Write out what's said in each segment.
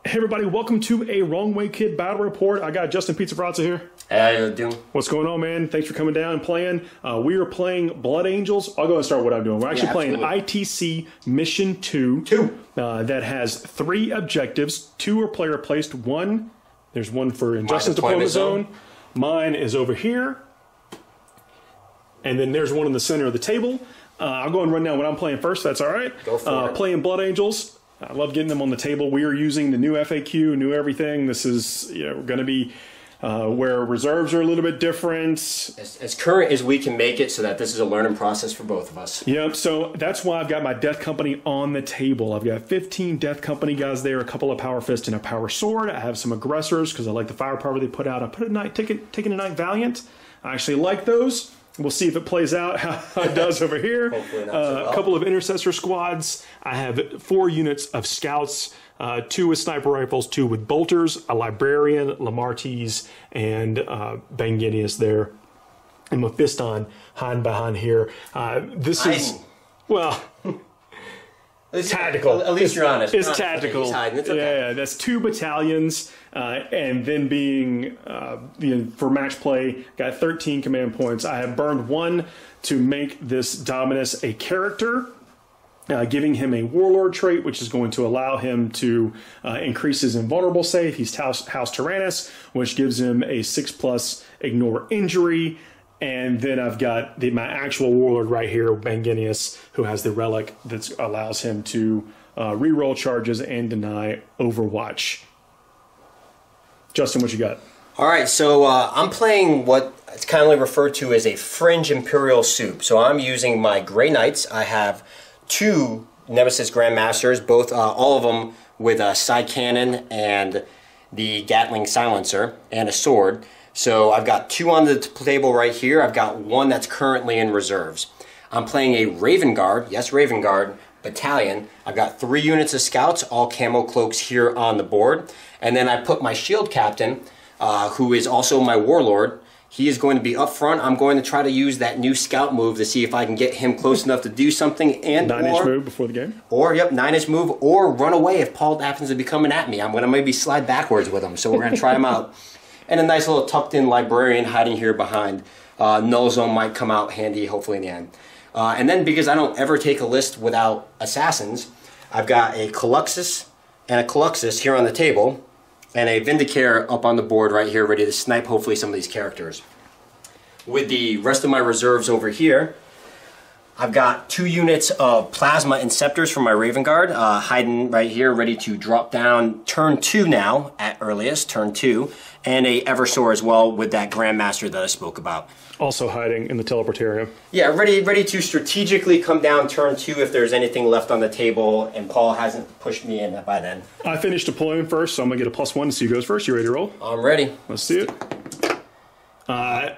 Hey everybody, welcome to a Wrong Way Kid Battle Report. I got Justin Pizza Frazza here. Hey, how you doing? What's going on, man? Thanks for coming down and playing. We are playing Blood Angels. I'll go and start what I'm doing. We're actually playing ITC Mission 2. That has 3 objectives. 2 are player placed. There's one for in Justin's deployment zone. Mine is over here. And then there's one in the center of the table. I'll go and run down what I'm playing first, if that's all right. Go for it. Playing Blood Angels. I love getting them on the table. We are using the new FAQ, new everything. This is going to be where reserves are a little bit different. As current as we can make it so that this is a learning process for both of us. Yep, so that's why I've got my Death Company on the table. I've got 15 Death Company guys there, a couple of Power Fist and a Power Sword. I have some Aggressors because I like the firepower they put out. I put a taking a Knight Valiant. I actually like those. We'll see if it plays out how it does over here. Hopefully not so well. A couple of Intercessor squads. I have 4 units of Scouts, 2 with Sniper Rifles, 2 with Bolters, a Librarian, Lamartine, and Banginius there. And Mephiston hiding behind here. This is, well... tactical. At least you're honest. It's tactical. He's hiding. It's okay. Yeah, that's 2 battalions, and then being for match play, got 13 command points. I have burned 1 to make this Dominus a character, giving him a Warlord trait, which is going to allow him to increase his invulnerable save. He's House Tyrannus, which gives him a 6+ ignore injury. And then I've got my actual Warlord right here, Banginius, who has the relic that allows him to reroll charges and deny Overwatch. Justin, what you got? All right, so I'm playing what it's kindly referred to as a Fringe Imperial Soup. So I'm using my Grey Knights. I have 2 Nemesis Grandmasters, both all of them with a side cannon and the Gatling silencer and a sword. So I've got 2 on the table right here. I've got 1 that's currently in reserves. I'm playing a Raven Guard, yes, Raven Guard battalion. I've got 3 units of Scouts, all camo cloaks here on the board. And then I put my Shield Captain, who is also my Warlord. He is going to be up front. I'm going to try to use that new Scout move to see if I can get him close enough to do something. And 9-inch move before the game? Or, yep, 9-inch move, or run away if Paul happens to be coming at me. I'm going to maybe slide backwards with him, so we're going to try him out. And a nice little tucked-in Librarian hiding here behind. Null Zone might come out handy, hopefully, in the end. And then, because I don't ever take a list without Assassins, I've got a Caluxus and a Caluxus here on the table, and a Vindicare up on the board right here, ready to snipe, hopefully, some of these characters. With the rest of my reserves over here, I've got 2 units of Plasma Inceptors from my Raven Guard, hiding right here, ready to drop down turn 2 now, at earliest, turn 2, and a Eversor as well with that Grandmaster that I spoke about. Also hiding in the Teleportarium. Yeah, ready to strategically come down turn 2 if there's anything left on the table, and Paul hasn't pushed me in by then. I finished deploying first, so I'm going to get a +1 to see who goes first. You ready to roll? I'm ready. Let's see it.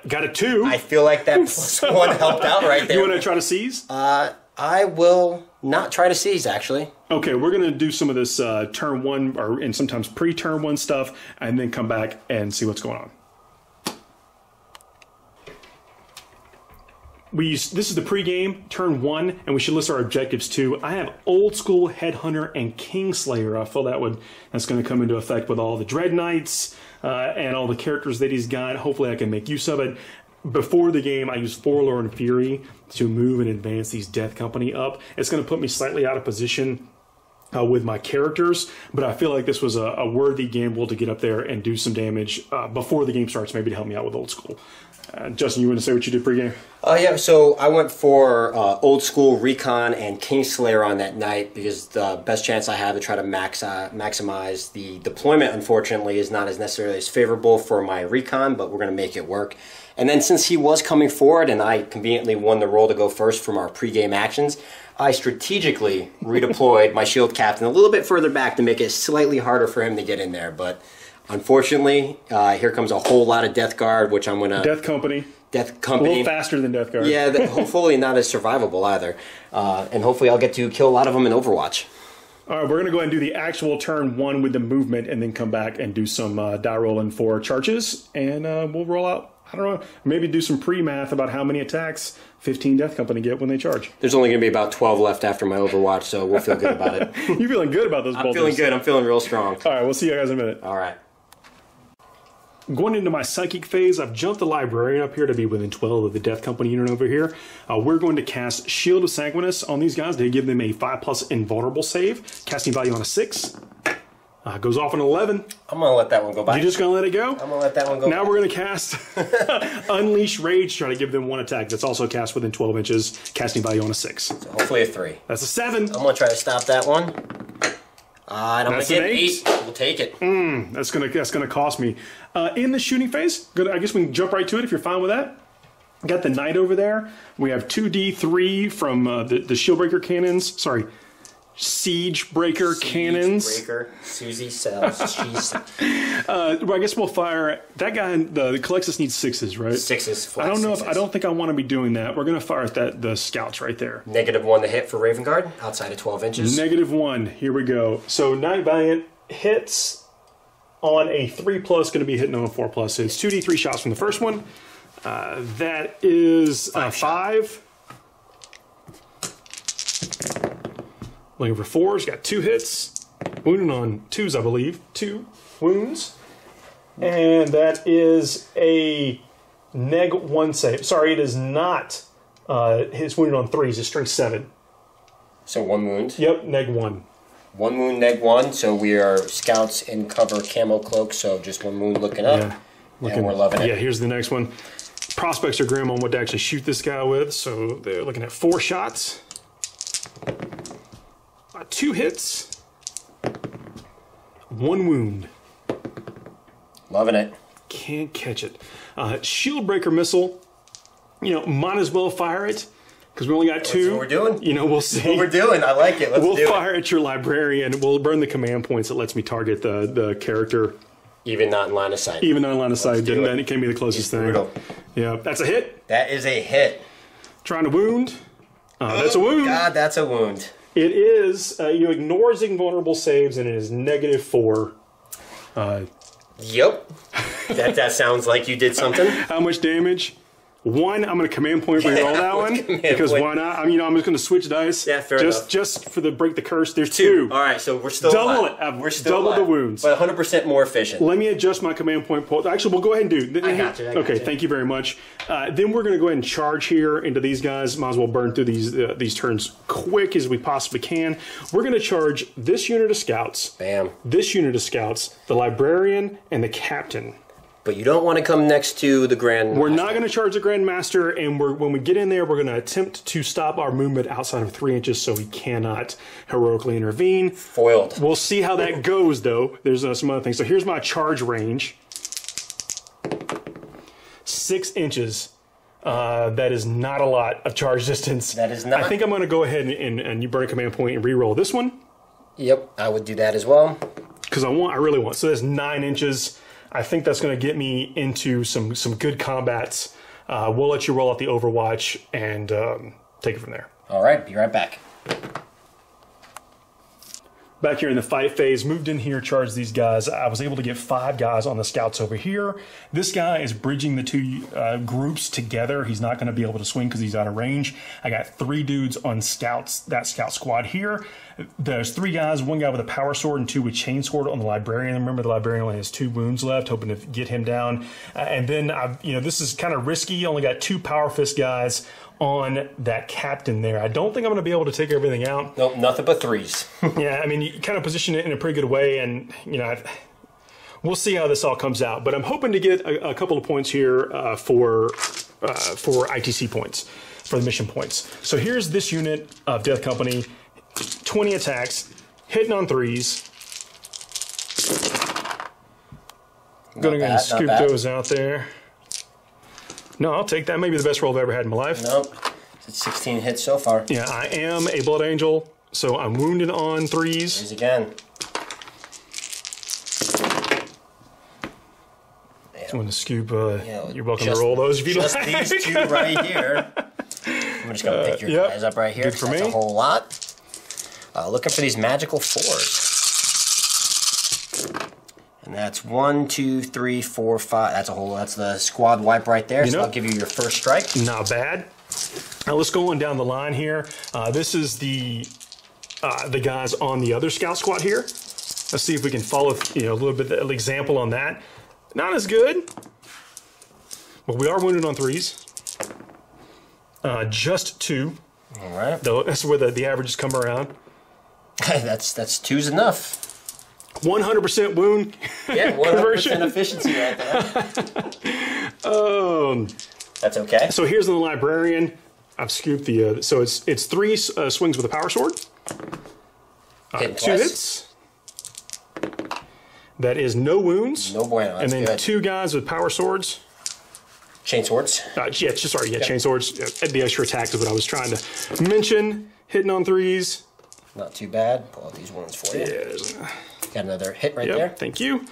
Got a 2. I feel like that +1 helped out right there. You want to try to seize? I will not try to seize, actually. Okay, we're going to do some of this turn 1 and sometimes pre-turn 1 stuff, and then come back and see what's going on. This is the pre-game, turn 1, and we should list our objectives too. I have Old School, Headhunter, and Kingslayer. I feel that's going to come into effect with all the Dread Knights and all the characters that he's got. Hopefully I can make use of it. Before the game, I used Forlorn and Fury to move and advance these Death Company up. It's going to put me slightly out of position with my characters, but I feel like this was a worthy gamble to get up there and do some damage before the game starts, maybe to help me out with Old School. Justin, you want to say what you did pregame? Yeah, so I went for Old School, Recon, and Kingslayer on that night because the best chance I have to try to maximize the deployment, unfortunately, is not as necessarily as favorable for my Recon, but we're going to make it work. And then since he was coming forward and I conveniently won the role to go first from our pregame actions, I strategically redeployed my Shield Captain a little bit further back to make it slightly harder for him to get in there. But unfortunately, here comes a whole lot of Death Guard, which I'm going to... Death Company. Death Company. A little faster than Death Guard. Yeah, hopefully not as survivable either. And hopefully I'll get to kill a lot of them in Overwatch. All right, we're going to go ahead and do the actual turn 1 with the movement and then come back and do some die rolling for charges. And we'll roll out I don't know. Maybe do some pre-math about how many attacks 15 Death Company get when they charge. There's only going to be about 12 left after my Overwatch, so we'll feel good about it. You're feeling good about those bolters. I'm feeling good. I'm feeling real strong. All right, we'll see you guys in a minute. All right. Going into my Psychic phase, I've jumped the Librarian up here to be within 12 of the Death Company unit over here. We're going to cast Shield of Sanguinus on these guys to give them a 5+ invulnerable save. Casting value on a 6. Goes off an 11. I'm going to let that one go by. You're just going to let it go? I'm going to let that one go Now by. we're going to cast Unleash Rage, try to give them 1 attack. That's also cast within 12 inches. Casting value on a 6. So hopefully a 3. That's a 7. I'm going to try to stop that one. And I'm going to get an 8. We'll take it. That's gonna cost me. In the shooting phase, I guess we can jump right to it if you're fine with that. Got the Knight over there. We have 2d3 from the Shieldbreaker cannons. Sorry, Siege Breaker cannons. Siege Breaker. Susie sells cheese. Well, I guess we'll fire that guy. The Colexus needs 6s, right? 6s. Flat I don't know 6s. I don't think I want to be doing that. We're gonna fire at the scouts right there. -1 to hit for Raven Guard outside of 12 inches. -1. Here we go. So Knight Valiant hits on a 3+, going to be hitting on a 4+. So it's 2d3 shots from the first one. That is 5. Looking for 4s. Got 2 hits. Wounded on 2s, I believe. 2 wounds. And that is a -1 save. Sorry, it is not. His wounded on 3s. It's strength 7. So 1 wound. Yep, -1. 1 wound, -1. So we are scouts in cover, camo cloak. So just 1 wound looking up. Yeah. And we're loving it. Yeah, here's the next one. Prospects are grim on what to actually shoot this guy with. So they're looking at 4 shots. 2 hits. 1 wound. Loving it. Can't catch it. Shield Breaker missile. Might as well fire it. Because we only got 2. That's what we're doing. We'll see. What we're doing. I like it. Let's do it. We'll fire at your Librarian. We'll burn the command points that lets me target the character. Even not in line of sight. Even not in line of sight. do it. It can be the closest thing. Brutal. Yeah, that's a hit. That is a hit. Trying to wound. That's a wound. God, that's a wound. It is, you ignores invulnerable saves, and it is -4. Yep. That sounds like you did something. How much damage? 1, I'm going to command point reroll that one. Because point. why not? I'm just going to switch dice. Yeah, fair enough. Just for the break the curse, there's 2. All right, so we're still Double alive. it. We're still double alive, the wounds. but 100% more efficient. Let me adjust my command point poll. Actually, we'll go ahead and do. I got you. Okay, thank you very much. Then we're going to go ahead and charge here into these guys. Might as well burn through these turns quick as we possibly can. We're going to charge this unit of scouts. Bam. This unit of scouts, the Librarian, and the Captain. But you don't want to come next to the Grand We're Master. not going to charge the Grand Master, and when we get in there, we're going to attempt to stop our movement outside of 3 inches so he cannot heroically intervene. Foiled. We'll see how that goes, though. There's some other things. So here's my charge range. 6 inches. That is not a lot of charge distance. That is not. I think I'm going to go ahead and you burn a command point and re-roll this one. Yep, I would do that as well. Because I really want. So that's 9 inches. I think that's going to get me into some good combats. We'll let you roll out the Overwatch and take it from there. All right, be right back. Back here in the fight phase, moved in here, charged these guys. I was able to get 5 guys on the scouts over here. This guy is bridging the 2 groups together. He's not going to be able to swing because he's out of range. I got 3 dudes on scouts, that scout squad here. There's 3 guys, 1 guy with a power sword and 2 with chain sword on the Librarian. Remember, the Librarian only has 2 wounds left, hoping to get him down. And then, this is kind of risky. Only got 2 power fist guys on that Captain there. I don't think I'm going to be able to take everything out. Nope, nothing but 3s. Yeah, I mean, you kind of position it in a pretty good way, and, we'll see how this all comes out. But I'm hoping to get a couple of points here for ITC points, for the mission points. So here's this unit of Death Company, 20 attacks, hitting on 3s. Gonna go and scoop those out there. No, I'll take that. Maybe the best roll I've ever had in my life. Nope. It's 16 hits so far. Yeah, I am a Blood Angel, so I'm wounded on 3s. Here's again. I want to scoop. You're welcome to roll those if you like. Just these 2 right here. I'm just going to pick your guys up right here. Good for That's me. a whole lot. Looking for these magical 4s. And that's 1, 2, 3, 4, 5. That's a whole. That's the squad wipe right there. So I'll give you your first strike. Not bad. Now let's go on down the line here. This is the guys on the other scout squad here. Let's see if we can follow a little bit of the example on that. Not as good, but we are wounded on 3s. Just 2. All right. Though that's where the averages come around. that's 2's enough. 100% wound. Yeah, 100% efficiency right there. That's okay. So here's the librarian. I've scooped the. So it's 3 swings with a power sword. 2 hits. That is no wounds. No bueno. That's and then good. 2 guys with power swords. Chain swords. Chain swords. The extra attacks is what I was trying to mention. Hitting on 3s. Not too bad. Pull out these ones for you. Yeah. Got another hit right there. Thank you.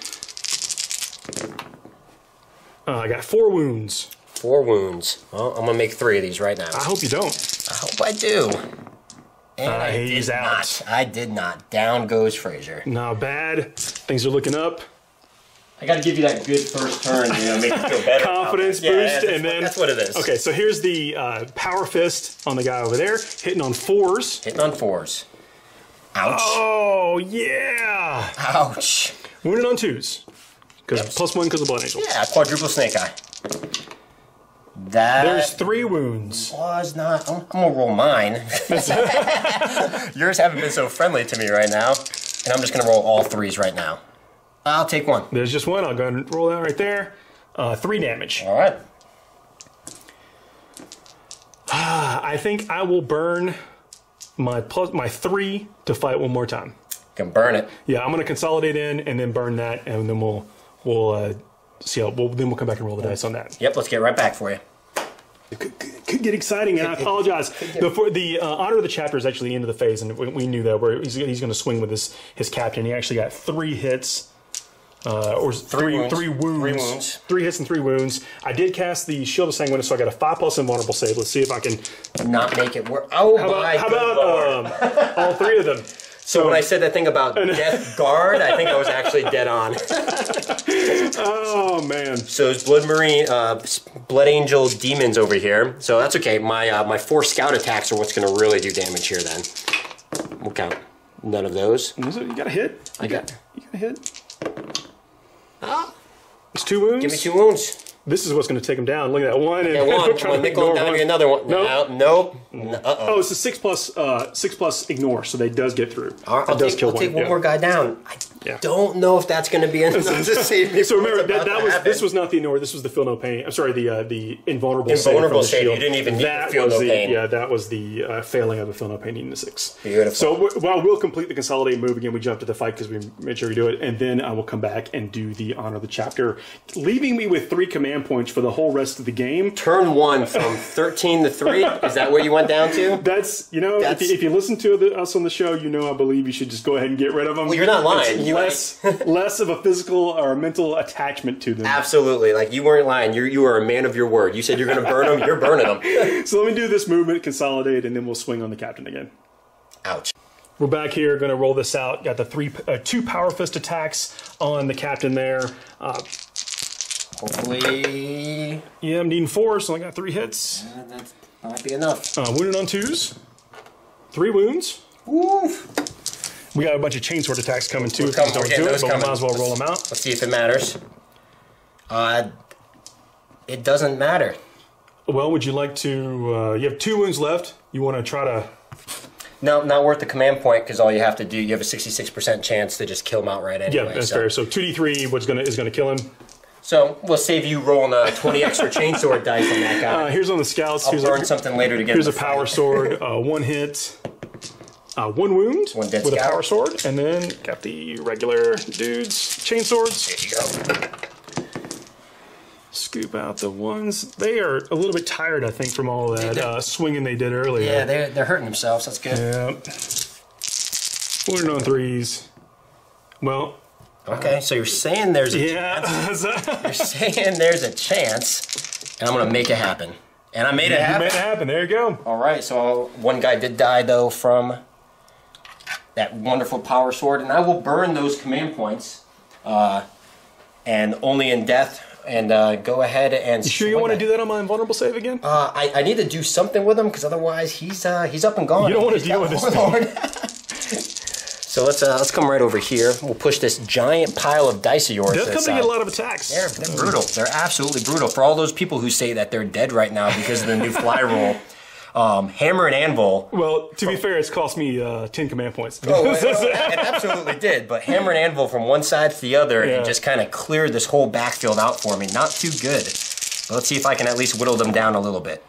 I got 4 wounds. 4 wounds. Well, I'm gonna make 3 of these right now. I hope you don't. I hope I do. And he's out. I did not. Down goes Fraser. Not bad. Things are looking up. I got to give you that good first turn, make you feel better. Confidence boost, and then that's what it is. Okay, so here's the power fist on the guy over there, hitting on 4s. Hitting on 4s. Ouch. Oh yeah. Ouch. Wounded on 2s. Because +1 because of Blood Angel. Yeah, quadruple snake eye. There's 3 wounds. Was not. I'm gonna roll mine. Yours haven't been so friendly to me right now, and I'm just gonna roll all 3s right now. I'll take 1. There's just 1. I'll go ahead and roll that right there. 3 damage. All right. I think I will burn my 3 to fight one more time. Can burn it. Yeah, I'm gonna consolidate in and then burn that, and then we'll see how. Then we'll come back and roll the dice on that. Yep. Let's get right back for you. It could get exciting, and I apologize. The honor of the chapter is actually the end of the phase, and we knew that. Where he's going to swing with his captain. He actually got 3 hits, or 3 wounds. 3 wounds. 3 hits and 3 wounds. I did cast the Shield of Sanguinus, so I got a 5+ invulnerable save. Let's see if I can not make it work. Oh how about all 3 of them? So when I said that thing about Death Guard, I think I was actually dead on. Oh man! So it's Blood Angel demons over here. So that's okay. My 4 scout attacks are what's going to really do damage here. Then we'll count none of those. You got a hit. You got a hit. Ah, it's 2 wounds. Give me 2 wounds. This is what's going to take him down. Look at that 1. Yeah, 1 nickel down to another one. Nope. Oh, it's a 6+ ignore, so they does get through. I'll take 1 more guy down. I don't know if that's going to be enough to save me. So remember this was not the ignore. This was the feel no pain. I'm sorry, the invulnerable save. Invulnerable save. You didn't even need to feel no pain. Yeah, that was the failing of a feel no pain needing a 6. Beautiful. So while we'll complete the consolidate move again, we jump to the fight because we made sure we do it, and then I will come back and do the honor of the chapter, leaving me with 3 command points for the whole rest of the game. Turn 1 from 13 to 3. Is that what you went down to? That's if you listen to us on the show, I believe you should just go ahead and get rid of them. Well, you're not lying. Less of a physical or mental attachment to them. Absolutely. Like, you weren't lying. You are a man of your word. You said you're going to burn them. You're burning them. So let me do this movement, consolidate, and then we'll swing on the captain again. Ouch. We're back here, going to roll this out. Got the 2 power fist attacks on the captain there. Hopefully. Yeah, I'm needing 4, so I got 3 hits. That might be enough. Wounded on 2s. 3 wounds. Oof. We got a bunch of chainsword attacks coming too. We're those but we might as well roll them out. Let's see if it matters. It doesn't matter. Well, would you like to... you have 2 wounds left. You want to try to... No, not worth the command point, because all you have to do, you have a 66% chance to just kill him outright anyway. Yeah, that's fair. So 2d3 is going to kill him. So we'll save you rolling 20 extra chainsword dice on that guy. Here's on the scouts. I'll burn something later to get. Here's a power sword. 1 hit. 1 wound 1 dead with scout. A power sword, and then got the regular dudes chain swords. There you go. Scoop out the ones. They are a little bit tired, I think, from all that swinging they did earlier. Yeah, they're hurting themselves. That's good. Yeah. Wounded on 3s. Well. Okay, so you're saying there's a chance. You're saying there's a chance, and I'm gonna make it happen. And I made it happen. You made it happen. There you go. All right. So 1 guy did die though from that wonderful power sword, and I will burn those command points. and only in death. And go ahead and. You sure you want to do that on my invulnerable save again? I need to do something with him because otherwise he's up and gone. You don't want to deal with this. So let's come right over here. We'll push this giant pile of dice of yours. Death Company get a lot of attacks. They're brutal. They're absolutely brutal. For all those people who say that they're dead right now because of the new fly roll, Hammer and Anvil. Well, to be fair, it's cost me 10 command points. Oh, it absolutely did. But Hammer and Anvil from one side to the other, it just kind of cleared this whole backfield out for me. Not too good. But let's see if I can at least whittle them down a little bit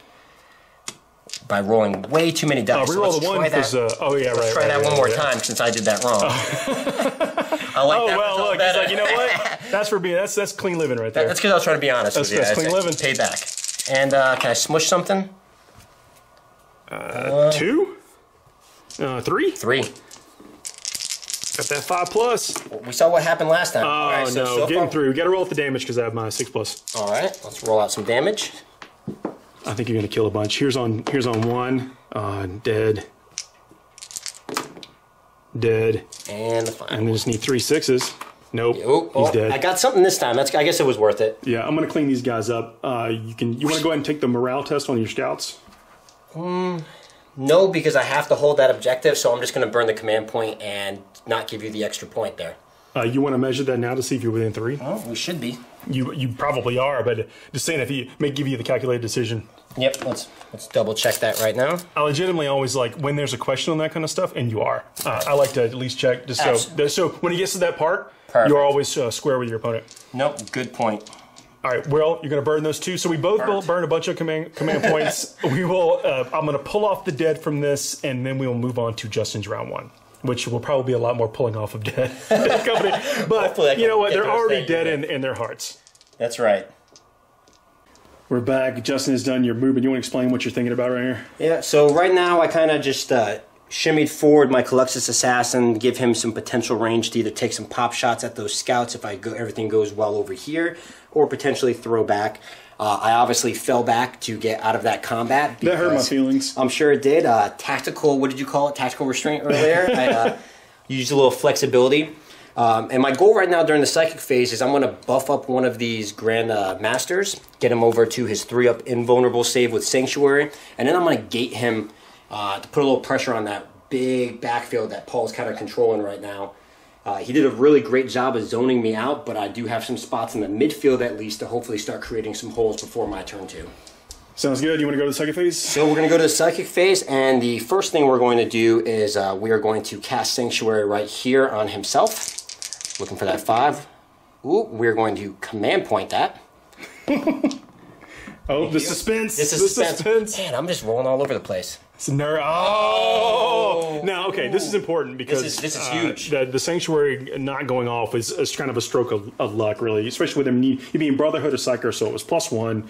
by rolling way too many dice. Reroll the one because Let's try that one more time since I did that wrong. I like that. Well, look, he's like, you know what? That's clean living right there. That's because I was trying to be honest with you. That's clean living. Payback. And can I smush something? 2? 3? 3. Got that 5+. We saw what happened last time. Oh, right, so getting through. We got to roll with the damage because I have my 6+. All right, let's roll out some damage. I think you're going to kill a bunch. Here's on 1. Dead. Dead. And the final. And we just need 3 6s. Nope. He's dead. I got something this time. I guess it was worth it. Yeah, I'm going to clean these guys up. You want to go ahead and take the morale test on your scouts? No, because I have to hold that objective, so I'm just going to burn the command point and not give you the extra point there. You want to measure that now to see if you're within 3? Oh, we should be. You probably are, but just saying if he may give you the calculated decision. Yep, let's double check that right now. I legitimately always like when there's a question on that kind of stuff, and you are. I like to at least check just so when he gets to that part, you're always square with your opponent. Nope, good point. All right, well, you're going to burn those 2, so we both will burn a bunch of command points. We will. I'm going to pull off the dead from this, and then we will move on to Justin's round 1. Which will probably be a lot more pulling off of dead company. But you know what? They're already dead in their hearts. That's right. We're back. Justin has done your movement. You want to explain what you're thinking about right here? Yeah, so right now I kind of just shimmied forward my Caluxus Assassin, give him some potential range to either take some pop shots at those scouts if everything goes well over here, or potentially throw back. I obviously fell back to get out of that combat. That hurt my feelings. I'm sure it did. Tactical, what did you call it? Tactical restraint earlier. I used a little flexibility. And my goal right now during the psychic phase is I'm going to buff up one of these Grand Masters, get him over to his 3-up invulnerable save with Sanctuary, and then I'm going to gate him to put a little pressure on that big backfield that Paul's kind of controlling right now. He did a really great job of zoning me out, but I do have some spots in the midfield at least to hopefully start creating some holes before my turn 2. Sounds good. You want to go to the psychic phase? So we're going to go to the psychic phase, and the first thing we're going to do is we are going to cast Sanctuary right here on himself. Looking for that 5. Ooh, we're going to command point that. The suspense. The suspense. Man, I'm just rolling all over the place. Oh! Now, okay, this is important because this is huge. The Sanctuary not going off is kind of a stroke of luck, really, especially with him being Brotherhood or Psyker, so it was +1.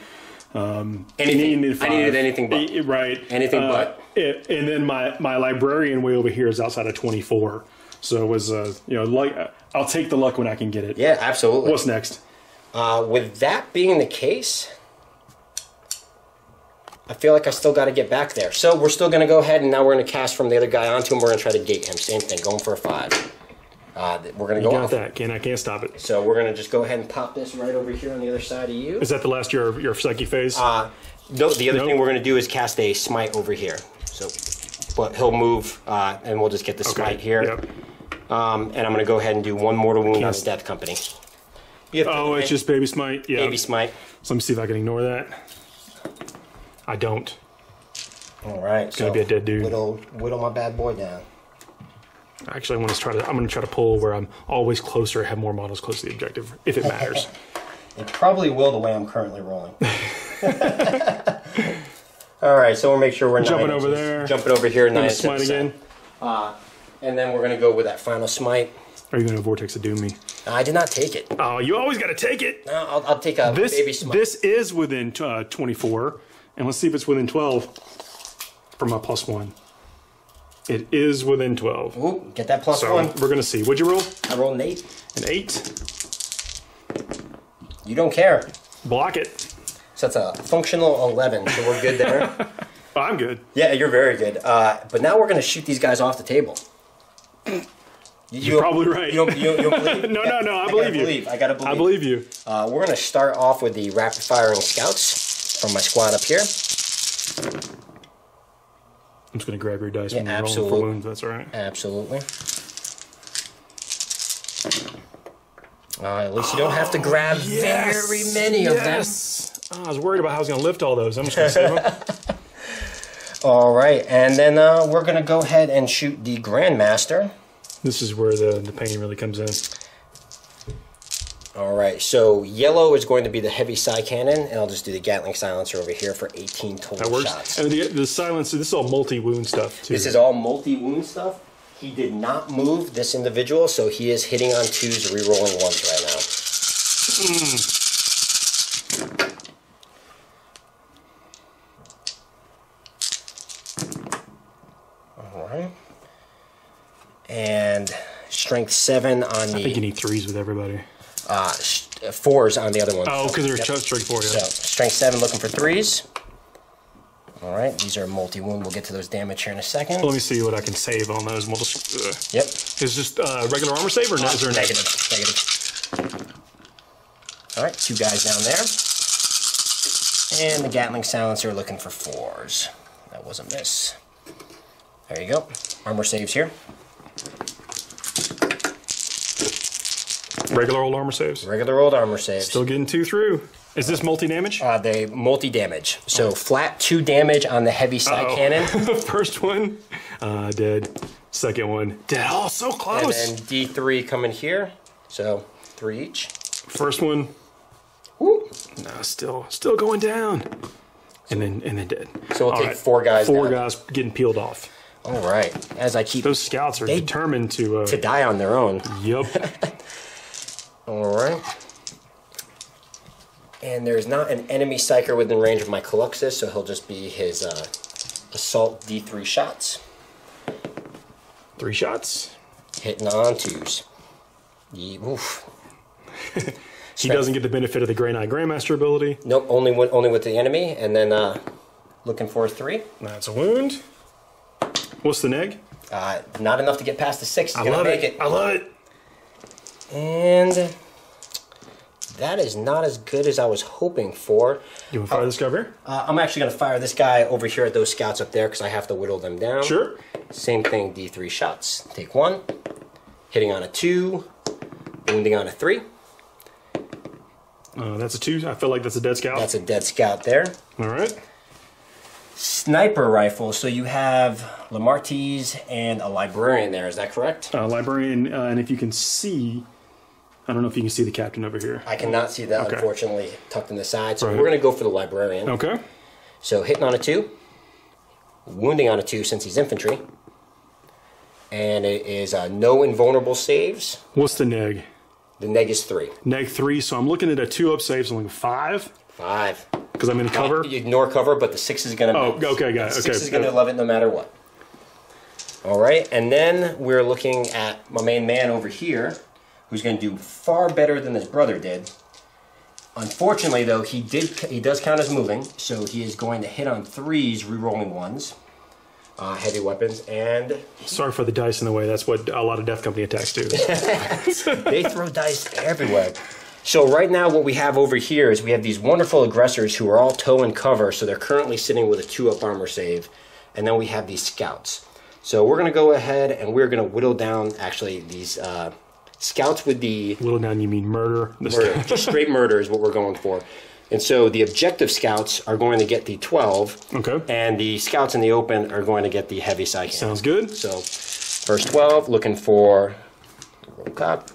Anything. I needed anything but. Right. Anything but. And then my Librarian way over here is outside of 24. So it was, I'll take the luck when I can get it. Yeah, absolutely. What's next? With that being the case, I feel like I still got to get back there. So we're still going to go ahead, and now we're going to cast from the other guy onto him. We're going to try to gate him. Same thing, going for a 5. We're going to go off. That. Can't stop it. So we're going to just go ahead and pop this right over here on the other side of you. Is that the last your psyche phase? No, the other thing we're going to do is cast a smite over here. So, but he'll move, and we'll just get the smite here. Yep. And I'm going to go ahead and do 1 mortal wound on the Death Company. It's just baby smite. Yeah. Baby smite. So let me see if I can ignore that. I don't. All right. It's gonna be a dead dude. Whittle my bad boy down. Actually, I'm gonna try to pull where I'm always closer, have more models close to the objective, if it matters. It probably will the way I'm currently rolling. All right, so we'll make sure we're jumping over there. Jumping over here, 9 smite again. And then we're gonna go with that final smite. Are you gonna Vortex of Doom me? I did not take it. Oh, you always gotta take it. No, I'll take a baby smite. This is within 24, and let's see if it's within 12 for my +1. It is within 12. Ooh, get that +1. We're gonna see. What'd you roll? I rolled an 8. An 8. You don't care. Block it. So that's a functional 11. So we're good there. Oh, I'm good. Yeah, you're very good. But now we're gonna shoot these guys off the table. You're probably right. You don't believe? No, I believe you. I gotta believe. I believe you. We're gonna start off with the rapid firing scouts from my squad up here. I'm just gonna grab your dice when you're rolling absolutely. for wounds. That's all right. Absolutely. At least you don't have to grab very many of them. Oh, I was worried about how I was going to lift all those. I'm just going to save them. All right, and then we're going to go ahead and shoot the Grandmaster. This is where the pain really comes in. All right, so yellow is going to be the heavy side cannon, and I'll just do the Gatling silencer over here for 18 total that works. shots. And the silencer, this is all multi-wound stuff, too. This is all multi-wound stuff. He did not move this individual, so he is hitting on 2s, re-rolling 1s right now. All right. And strength 7 on the... I think you need 3s with everybody. 4s on the other one. Oh, because they're strength 4, yeah. So, strength 7 looking for 3s. All right, these are multi-wound. We'll get to those damage here in a second. Let me see what I can save on those. Yep. Is just regular armor save or is there negative? Negative. All right, 2 guys down there. And the Gatling silencer looking for 4s. That was a miss. There you go. Armor saves here. Regular old armor saves? Regular old armor saves. Still getting 2 through. Is this multi-damage? They multi-damage. So flat 2 damage on the heavy side cannon. First one, dead. Second one, dead. Oh, so close. And then D3 coming here. So 3 each. First one, whoop. No, still going down. And then dead. So we'll take 4 guys Four down. guys getting peeled off. All right. As I keep... Those scouts are determined to die on their own. Yep. All right. And there's not an enemy psyker within range of my Caluxus, so he'll just be his assault D3 shots. 3 shots. Hitting on 2s. Oof. He doesn't get the benefit of the Grey Knight Grandmaster ability. Nope, only with the enemy, and then looking for a 3. That's a wound. What's the neg? Not enough to get past the 6. He's gonna make it. I love it. And that is not as good as I was hoping for. You want to fire this guy over here? I'm actually going to fire this guy over here at those scouts up there because I have to whittle them down. Sure. Same thing, D3 shots. Take 1, hitting on a 2, wounding on a 3. That's a 2. I feel like that's a dead scout. That's a dead scout there. All right. Sniper rifle. So you have Lamartise and a librarian there. Is that correct? Librarian, and if you can see... I don't know if you can see the captain over here. I cannot see that, okay. Unfortunately, tucked in the side. So we're going to go for the librarian. Okay. So hitting on a 2, wounding on a 2 since he's infantry. And it is no invulnerable saves. What's the neg? The neg is 3. Neg 3, so I'm looking at a 2-up save, so I'm looking 5. 5. Because I'm in cover? You ignore cover, but the 6 is going to... Oh, okay, got it. The 6 is going to love it no matter what. All right, and then we're looking at my main man over here, who's going to do far better than his brother did. Unfortunately, though, he does count as moving, so he is going to hit on 3s, re-rolling 1s, heavy weapons, and... Sorry for the dice in the way. That's what a lot of Death Company attacks do. They throw dice everywhere. So right now what we have over here is we have these wonderful aggressors who are all toe and cover, so they're currently sitting with a 2-up armor save, and then we have these scouts. So we're going to go ahead and we're going to whittle down, actually, these... scouts with the... Whittle down, you mean murder? Murder. Just straight murder is what we're going for. And so the objective scouts are going to get the 12. Okay. And the scouts in the open are going to get the heavy side cannon. Sounds good. So first 12, looking for... Roll cop.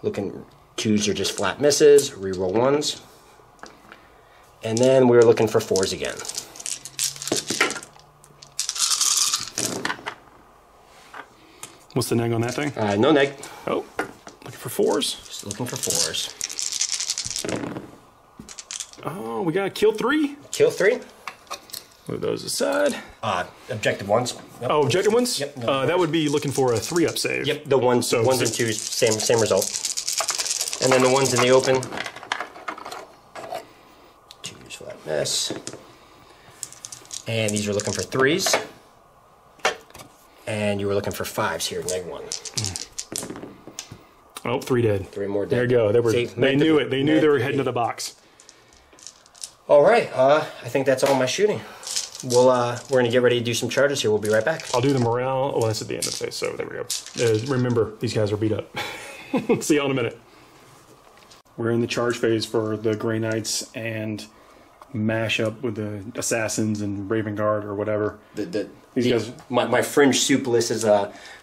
Looking... 2s are just flat misses. Reroll 1s. And then we're looking for 4s again. What's the neg on that thing? No neg. Oh, looking for 4s. Just looking for 4s. Oh, we got kill 3. Kill 3. Move those aside. Objective 1s. Yep. Oh, objective ones? Yep. No, that would be looking for a 3-up save. Yep, the 1s, So, 1s and 2s, same result. And then the ones in the open. 2s flat miss. And these are looking for 3s. And you were looking for 5s here, neg 1. Oh, 3 dead. 3 more dead. There you go. They knew it. They knew they were heading to the box. All right. I think that's all my shooting. We're going to get ready to do some charges here. We'll be right back. I'll do the morale. Oh, that's at the end of the phase, so there we go. Remember, these guys are beat up. See y'all in a minute. We're in the charge phase for the Grey Knights and mash up with the Assassins and Raven Guard or whatever. These guys. My fringe soup list is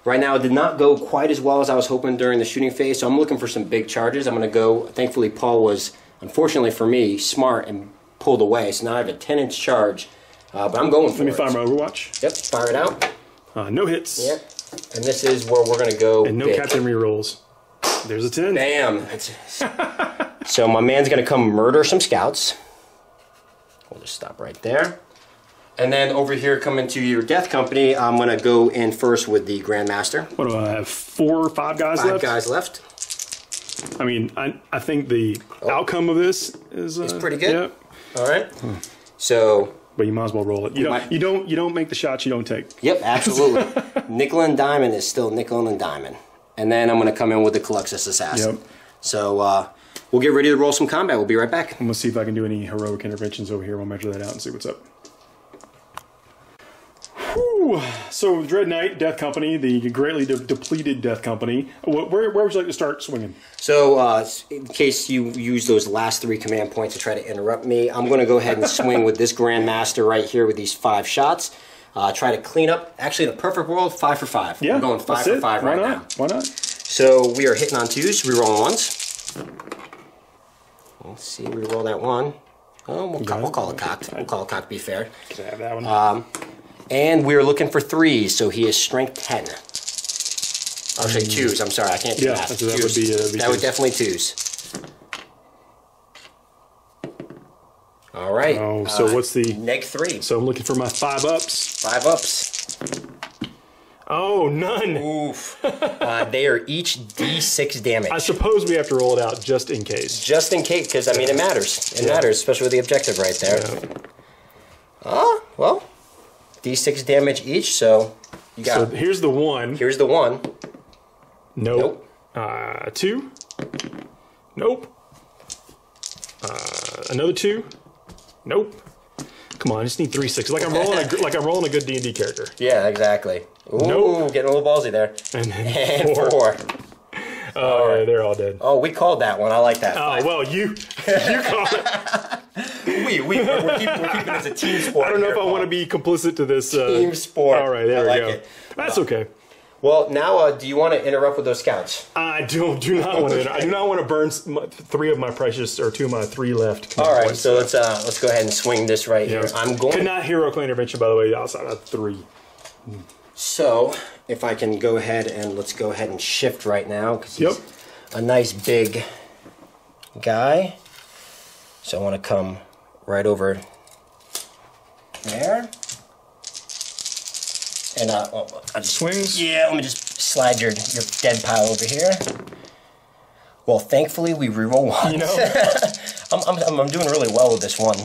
right now did not go quite as well as I was hoping during the shooting phase, so I'm looking for some big charges. I'm going to go. Thankfully, Paul was, unfortunately for me, smart and pulled away, so now I have a 10-inch charge. But I'm going for it. Let me fire my Overwatch. Yep, fire it out. No hits. Yep. And this is where we're going to go. And no big. Captain rerolls. There's a 10. Bam. So my man's going to come murder some scouts. We'll just stop right there. And then over here, coming to your death company, I'm going to go in first with the Grandmaster. What do I have? 4 or 5 guys left? 5 guys left. I mean, I think the outcome of this is pretty good. Yep. All right. So... But you might as well roll it. You don't make the shots you don't take. Yep, absolutely. Nickel and diamond is still nickel and diamond. And then I'm going to come in with the Caluxus Assassin. Yep. So we'll get ready to roll some combat. We'll be right back. I'm going to see if I can do any heroic interventions over here. We'll measure that out and see what's up. Whew. So Dread Knight, Death Company, the greatly depleted Death Company. Where would you like to start swinging? So in case you use those last 3 command points to try to interrupt me, I'm going to go ahead and swing with this Grandmaster right here with these 5 shots. Try to clean up. Actually, in a perfect world, 5 for 5. Yeah, we're going 5 for 5 right now. Why not? So we are hitting on 2s, re-rolling 1s. Let's see, re-roll that 1. Oh, we'll call it cocked. We'll call it cocked to be fair. Can I have that one? And we're looking for 3s, so he is strength 10. I'll say 2s. I'm sorry, I can't do that. So that would be that would definitely 2s. All right. Oh, so what's the neg 3? So I'm looking for my 5 ups. 5 ups. Oh, none. Oof. They are each D6 damage. I suppose we have to roll it out just in case. Just in case, because I mean it matters. It matters, especially with the objective right there. Yeah. Well. D6 damage each, so you got. So here's the 1. Here's the 1. Nope. 2. Nope. Another 2. Nope. Come on, I just need 3 6s. Like I'm rolling a good D&D character. Yeah, exactly. Ooh, nope. Getting a little ballsy there. And then 4. Oh, yeah, they're all dead. Oh, we called that one. I like that. Oh, well, you called it. We're keeping this a team sport. I don't know if I want to be complicit to this. Team sport. All right, there we go. It. That's okay. Well, now, do you want to interrupt with those scouts? I do not want to. I do not want to burn 3 of my precious, or 2 of my 3 left. All right, so let's go ahead and swing this right here. I'm going. Could not heroic intervention, by the way, outside of 3. So, if I can go ahead and let's go ahead and shift right now because he's a nice big guy. So I want to come right over there. And I just swings. Yeah, let me just slide your dead pile over here. Well, thankfully we reroll 1. You know, I'm doing really well with this one.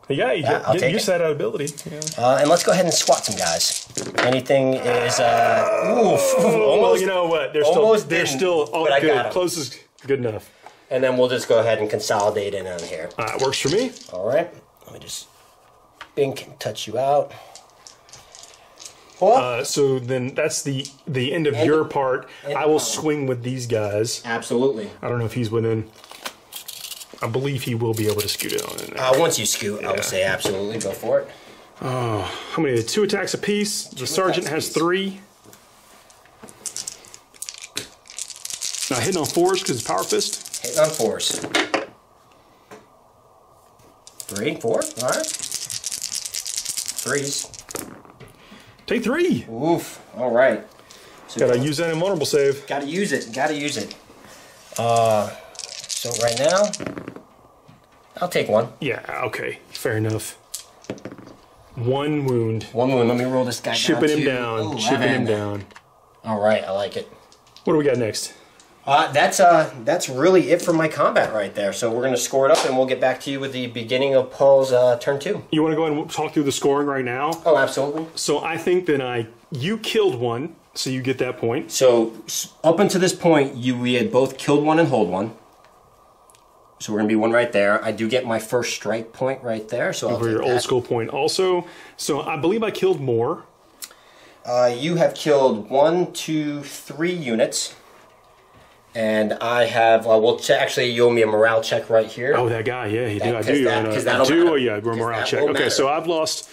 Yeah, you get used to that ability. Yeah. And let's go ahead and swat some guys. Anything is almost. Well, you know what? They're still all good. Close is good enough. And then we'll just go ahead and consolidate in on here. Works for me. All right. Let me just touch you out. So then that's the end of your part. I will swing with these guys. Absolutely. I don't know if he's within. I believe he will be able to scoot it on in there. Once you scoot, I would say absolutely go for it. How many? 2 attacks apiece. The sergeant has 3. Now hitting on 4s because it's power fist. Hitting on 4s. 3, 4. All right. 3s. Take 3. Oof. All right. So gotta use that invulnerable save. Gotta use it. Gotta use it. So right now, I'll take 1. Yeah. Okay. Fair enough. 1 wound. 1 wound. Let me roll this guy Chipping him down. Chipping him down. All right. I like it. What do we got next? That's really it for my combat right there. So we're going to score it up, and we'll get back to you with the beginning of Paul's turn 2. You want to go ahead and talk through the scoring right now? Oh, absolutely. So I think that you killed 1, So you get that point. So up until this point, we had both killed one and hold one. So we're going to be one right there. I do get my first strike point right there. So I'll take your that. old school point also. So I believe I killed more. You have killed 1, 2, 3 units. And I have, we'll check, actually you owe me a morale check right here. Oh, that guy, yeah, he did. I do. Because that'll I do. matter. Oh, yeah, morale check. Okay, matter. so I've lost...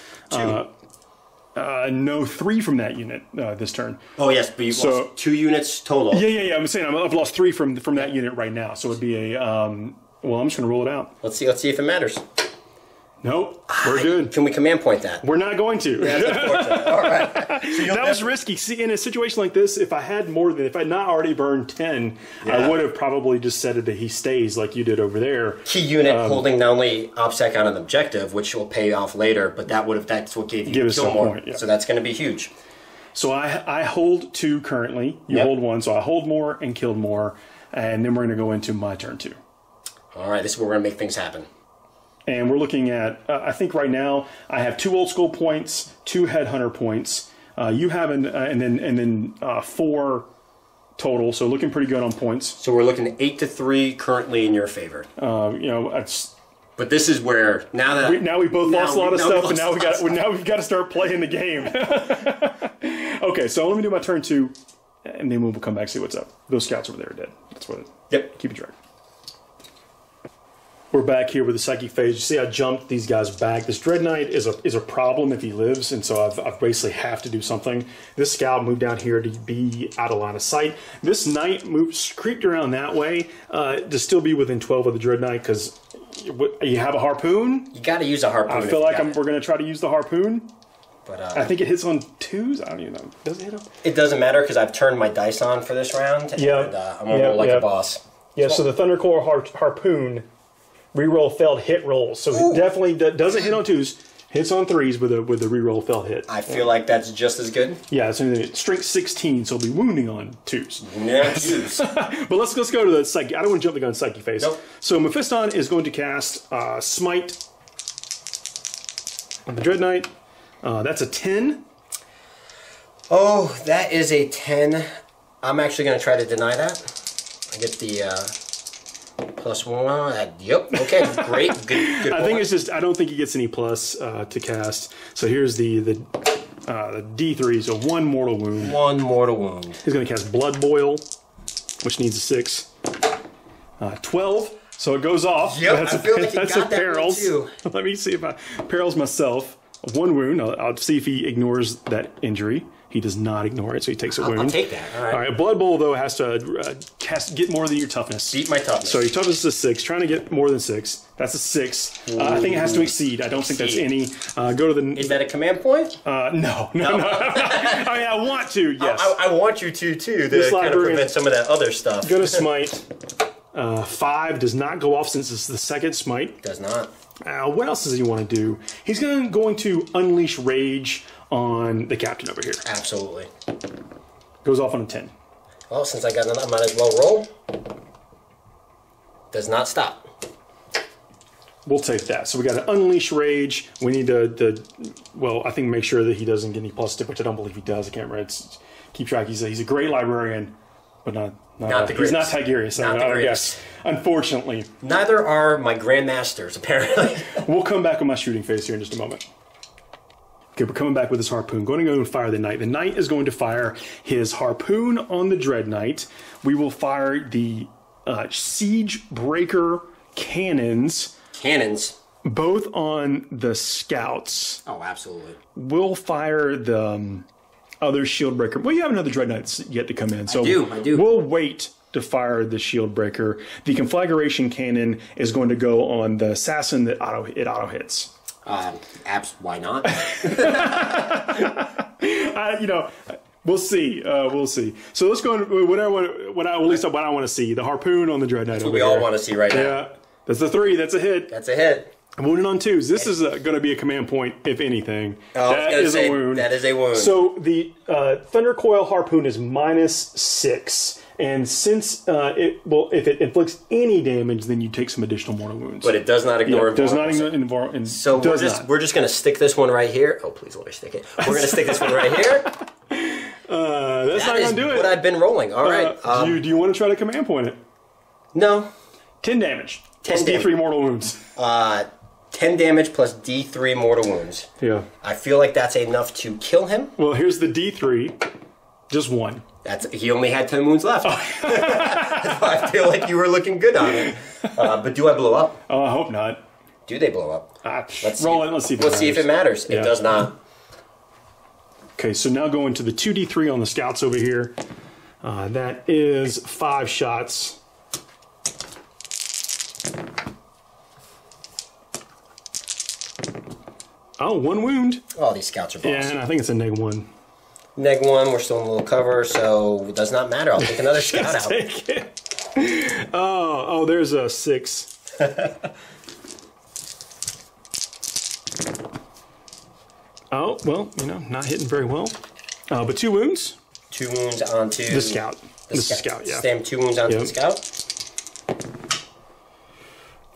3 from that unit this turn. Oh yes, but you've lost 2 units total. Yeah. I'm saying I've lost 3 from that unit right now. So it'd be a well, I'm just gonna roll it out. Let's see if it matters. Nope, we're good. Can we command point that? We're not going to. That's unfortunate. All right. So that was risky. See, in a situation like this, if I had not already burned 10, I would have probably just said it that he stays like you did over there. Key unit holding not only OPSEC on an objective, which will pay off later, but that's what gave you kill more. Point, yeah. So that's going to be huge. So I hold 2 currently. You hold 1, so I hold more and killed more, and then we're going to go into my turn 2. All right, this is where we're going to make things happen. And we're looking at, I think right now, I have 2 old school points, 2 headhunter points. You have, and then 4 total, so looking pretty good on points. So we're looking at 8-3 currently in your favor. But this is where now we both lost a lot of stuff, and now we've got to start playing the game. Okay, so let me do my turn 2, and then we'll come back and see what's up. Those scouts over there are dead. That's what. Yep. Keep it track. We're back here with the psychic phase. You see, I jumped these guys back. This Dread Knight is a problem if he lives, and so I've basically have to do something. This scout moved down here to be out of line of sight. This Knight creeped around that way to still be within 12 of the Dread Knight because you have a harpoon. You got to use a harpoon. I feel like we're going to try to use the harpoon. But I think it hits on 2s. I don't even know. Does it hit them? It doesn't matter because I've turned my dice on for this round. And, I'm going to roll like a boss. Yeah, so the Thundercore harpoon reroll failed hit rolls. So it definitely doesn't hit on 2s. Hits on 3s with a reroll failed hit. I feel like that's just as good. Yeah, so strength 16, so it'll be wounding on 2s. Yeah, 2s. But let's go to the psyche. I don't want to jump the gun psyche phase. Nope. So Mephiston is going to cast Smite on the Dread Knight. That's a 10. Oh, that is a 10. I'm actually going to try to deny that. I get the +1. Yep. Okay. Great. Good. I think it's just I don't think he gets any plus to cast. So here's the D3. So 1 mortal wound. 1 mortal wound. He's going to cast Blood Boil, which needs a 6. 12. So it goes off. Yep. I feel like that's a perils. Too. Let me see if I perils myself. 1 wound. I'll see if he ignores that injury. He does not ignore it, so he takes a wound. I'll take that. All right. Blood Bowl, though, has to get more than your toughness. Beat my toughness. So your toughness is a 6. Trying to get more than 6. That's a 6. I think it has to exceed. I don't think that's any. Go to the. Is that a command point? No. I mean, I want to, yes. I want you to, too, to kind of prevent some of that other stuff. Go to Smite. 5 does not go off since it's the second Smite. Does not. What else does he want to do? He's going to unleash rage on the captain over here. Absolutely. Goes off on a 10. Well, since I got another, I might as well roll. Does not stop. We'll take that. So we got to unleash rage. We need to I think make sure that he doesn't get any plus to, which I don't believe he does. I can't remember. Keep track. He's a great librarian, but not the greatest. He's not Tigerius. Not the greatest. Unfortunately. Neither are my grandmasters, apparently. We'll come back on my shooting phase here in just a moment. Okay, we're coming back with this harpoon. Going to go and fire the Knight. The Knight is going to fire his harpoon on the Dread Knight. We will fire the Siege Breaker cannons. Cannons? Both on the scouts. Oh, absolutely. We'll fire the other Shield Breaker. Well, you have another Dread Knight that's yet to come in. So I do. We'll wait to fire the Shield Breaker. The Conflagration Cannon is going to go on the Assassin that auto hits. Why not? We'll see. We'll see. So let's go. What I want to see, the harpoon on the Dread Knight. That's what we all want to see right now. Yeah, that's a 3. That's a hit. That's a hit. I'm wounded on 2s. This is going to be a command point, if anything. That is a wound. That is a wound. So the Thunder Coil harpoon is -6. And since if it inflicts any damage, then you take some additional mortal wounds. But it does not ignore. Does not ignore. So we're just going to stick this one right here. Oh, please let me stick it. We're going to stick this one right here. That's not going to do it. What I've been rolling. All right. Do you want to try to command point it? No. 10 damage. 10 plus D3 mortal wounds. 10 damage plus D3 mortal wounds. Yeah. I feel like that's enough to kill him. Well, here's the D3. Just one. He only had 10 wounds left. I feel like you were looking good on it. But do I blow up? Oh, I hope not. Do they blow up? Let's see if it matters. Yeah. It does not. Okay, so now going to the 2d3 on the scouts over here. That is 5 shots. Oh, 1 wound. Oh, these scouts are boss. Yeah, and I think it's a -1. -1, we're still in a little cover, so it does not matter. I'll take another scout out. Take it. Oh, there's a 6. Oh, well, not hitting very well. But 2 wounds. 2 wounds onto the scout. The scout, yeah. Stamp 2 wounds onto the scout.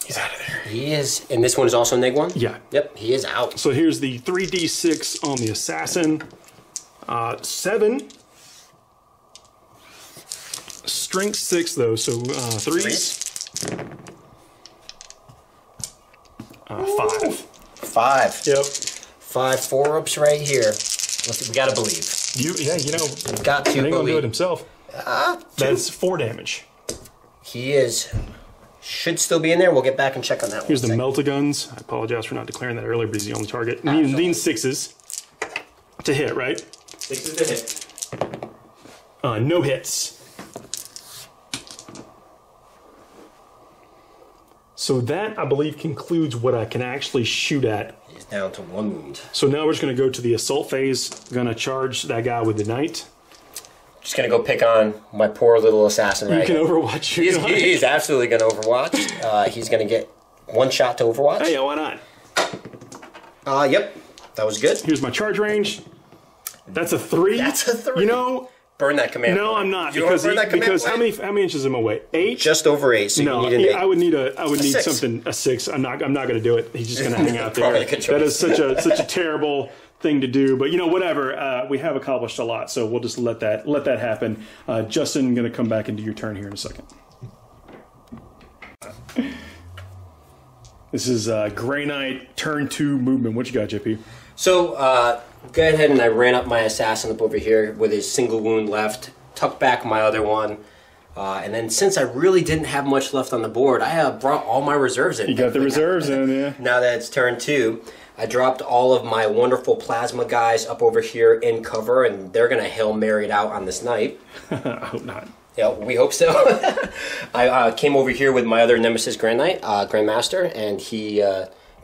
He's out of there. He is, and this one is also -1? Yeah. Yep, he is out. So here's the 3d6 on the assassin. 7. Strength 6 though, so 3s. 5. 5. Yep. 5 4-ups right here. We gotta believe. Got got to ain't gonna do it believe. himself. That's 4 damage. He should still be in there. We'll get back and check on that one. Here's the Meltaguns. I apologize for not declaring that earlier, but he's the only target. These 6s to hit, right? 6s to hit. No hits. So that, I believe, concludes what I can actually shoot at. He's down to 1 wound. So now we're just going to go to the assault phase. Going to charge that guy with the knight. Just going to go pick on my poor little assassin right here. You can overwatch your guy. He's absolutely going to overwatch. He's going to get 1 shot to overwatch. Hey, why not? Yep. That was good. Here's my charge range. That's a 3. That's a 3. Burn that command. No, point. I'm not. You Because, burn that command because point? how many inches am I away? 8? Just over 8. So No, you need an 8. I would need a 6. a 6. I'm not going to do it. He's just going to hang out there. Probably a good choice. That is such a terrible thing to do. But whatever. We have accomplished a lot, so we'll just let that happen. Justin, I'm going to come back and do your turn here in a second. This is Grey Knight turn 2 movement. What you got, JP? So go ahead and I ran up my assassin up over here with his single wound left. Tucked back my other one. And then since I really didn't have much left on the board, I brought all my reserves in. You got the reserves in, yeah. Now that it's turn 2, I dropped all of my wonderful plasma guys up over here in cover, and they're going to Hail Mary it out on this night. I hope not. Yeah, we hope so. I came over here with my other Nemesis Grand Knight, Grandmaster, and he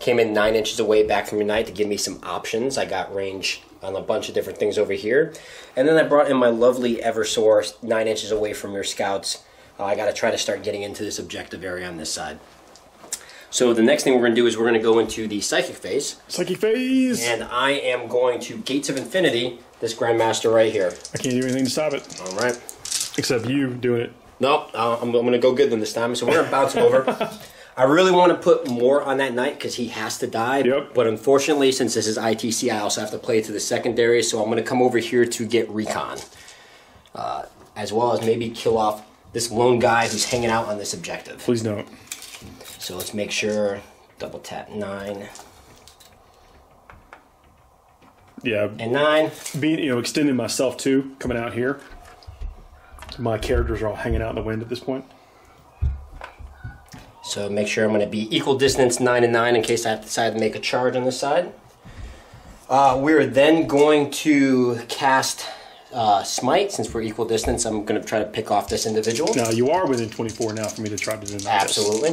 came in 9 inches away back from your knight to give me some options. I got range on a bunch of different things over here. And then I brought in my lovely Eversource 9 inches away from your scouts. I got to try to start getting into this objective area on this side. So the next thing we're going to do is we're going to go into the Psychic phase. Psychic phase! And I am going to Gates of Infinity, this Grandmaster right here. I can't do anything to stop it. All right. Except you doing it. Nope, I'm going to go good then this time. So we're going to bounce him over. I really want to put more on that knight because he has to die. Yep. But unfortunately, since this is ITC, I also have to play to the secondary. So I'm going to come over here to get recon. As well as maybe kill off this lone guy who's hanging out on this objective. Please don't. So let's make sure. Double tap 9. Yeah. And 9. Being, extending myself too, coming out here. My characters are all hanging out in the wind at this point. So make sure I'm going to be equal distance 9 and 9 in case I have to decide to make a charge on this side. We're then going to cast Smite. Since we're equal distance, I'm going to try to pick off this individual. Now, you are within 24 now for me to try to deny Absolutely.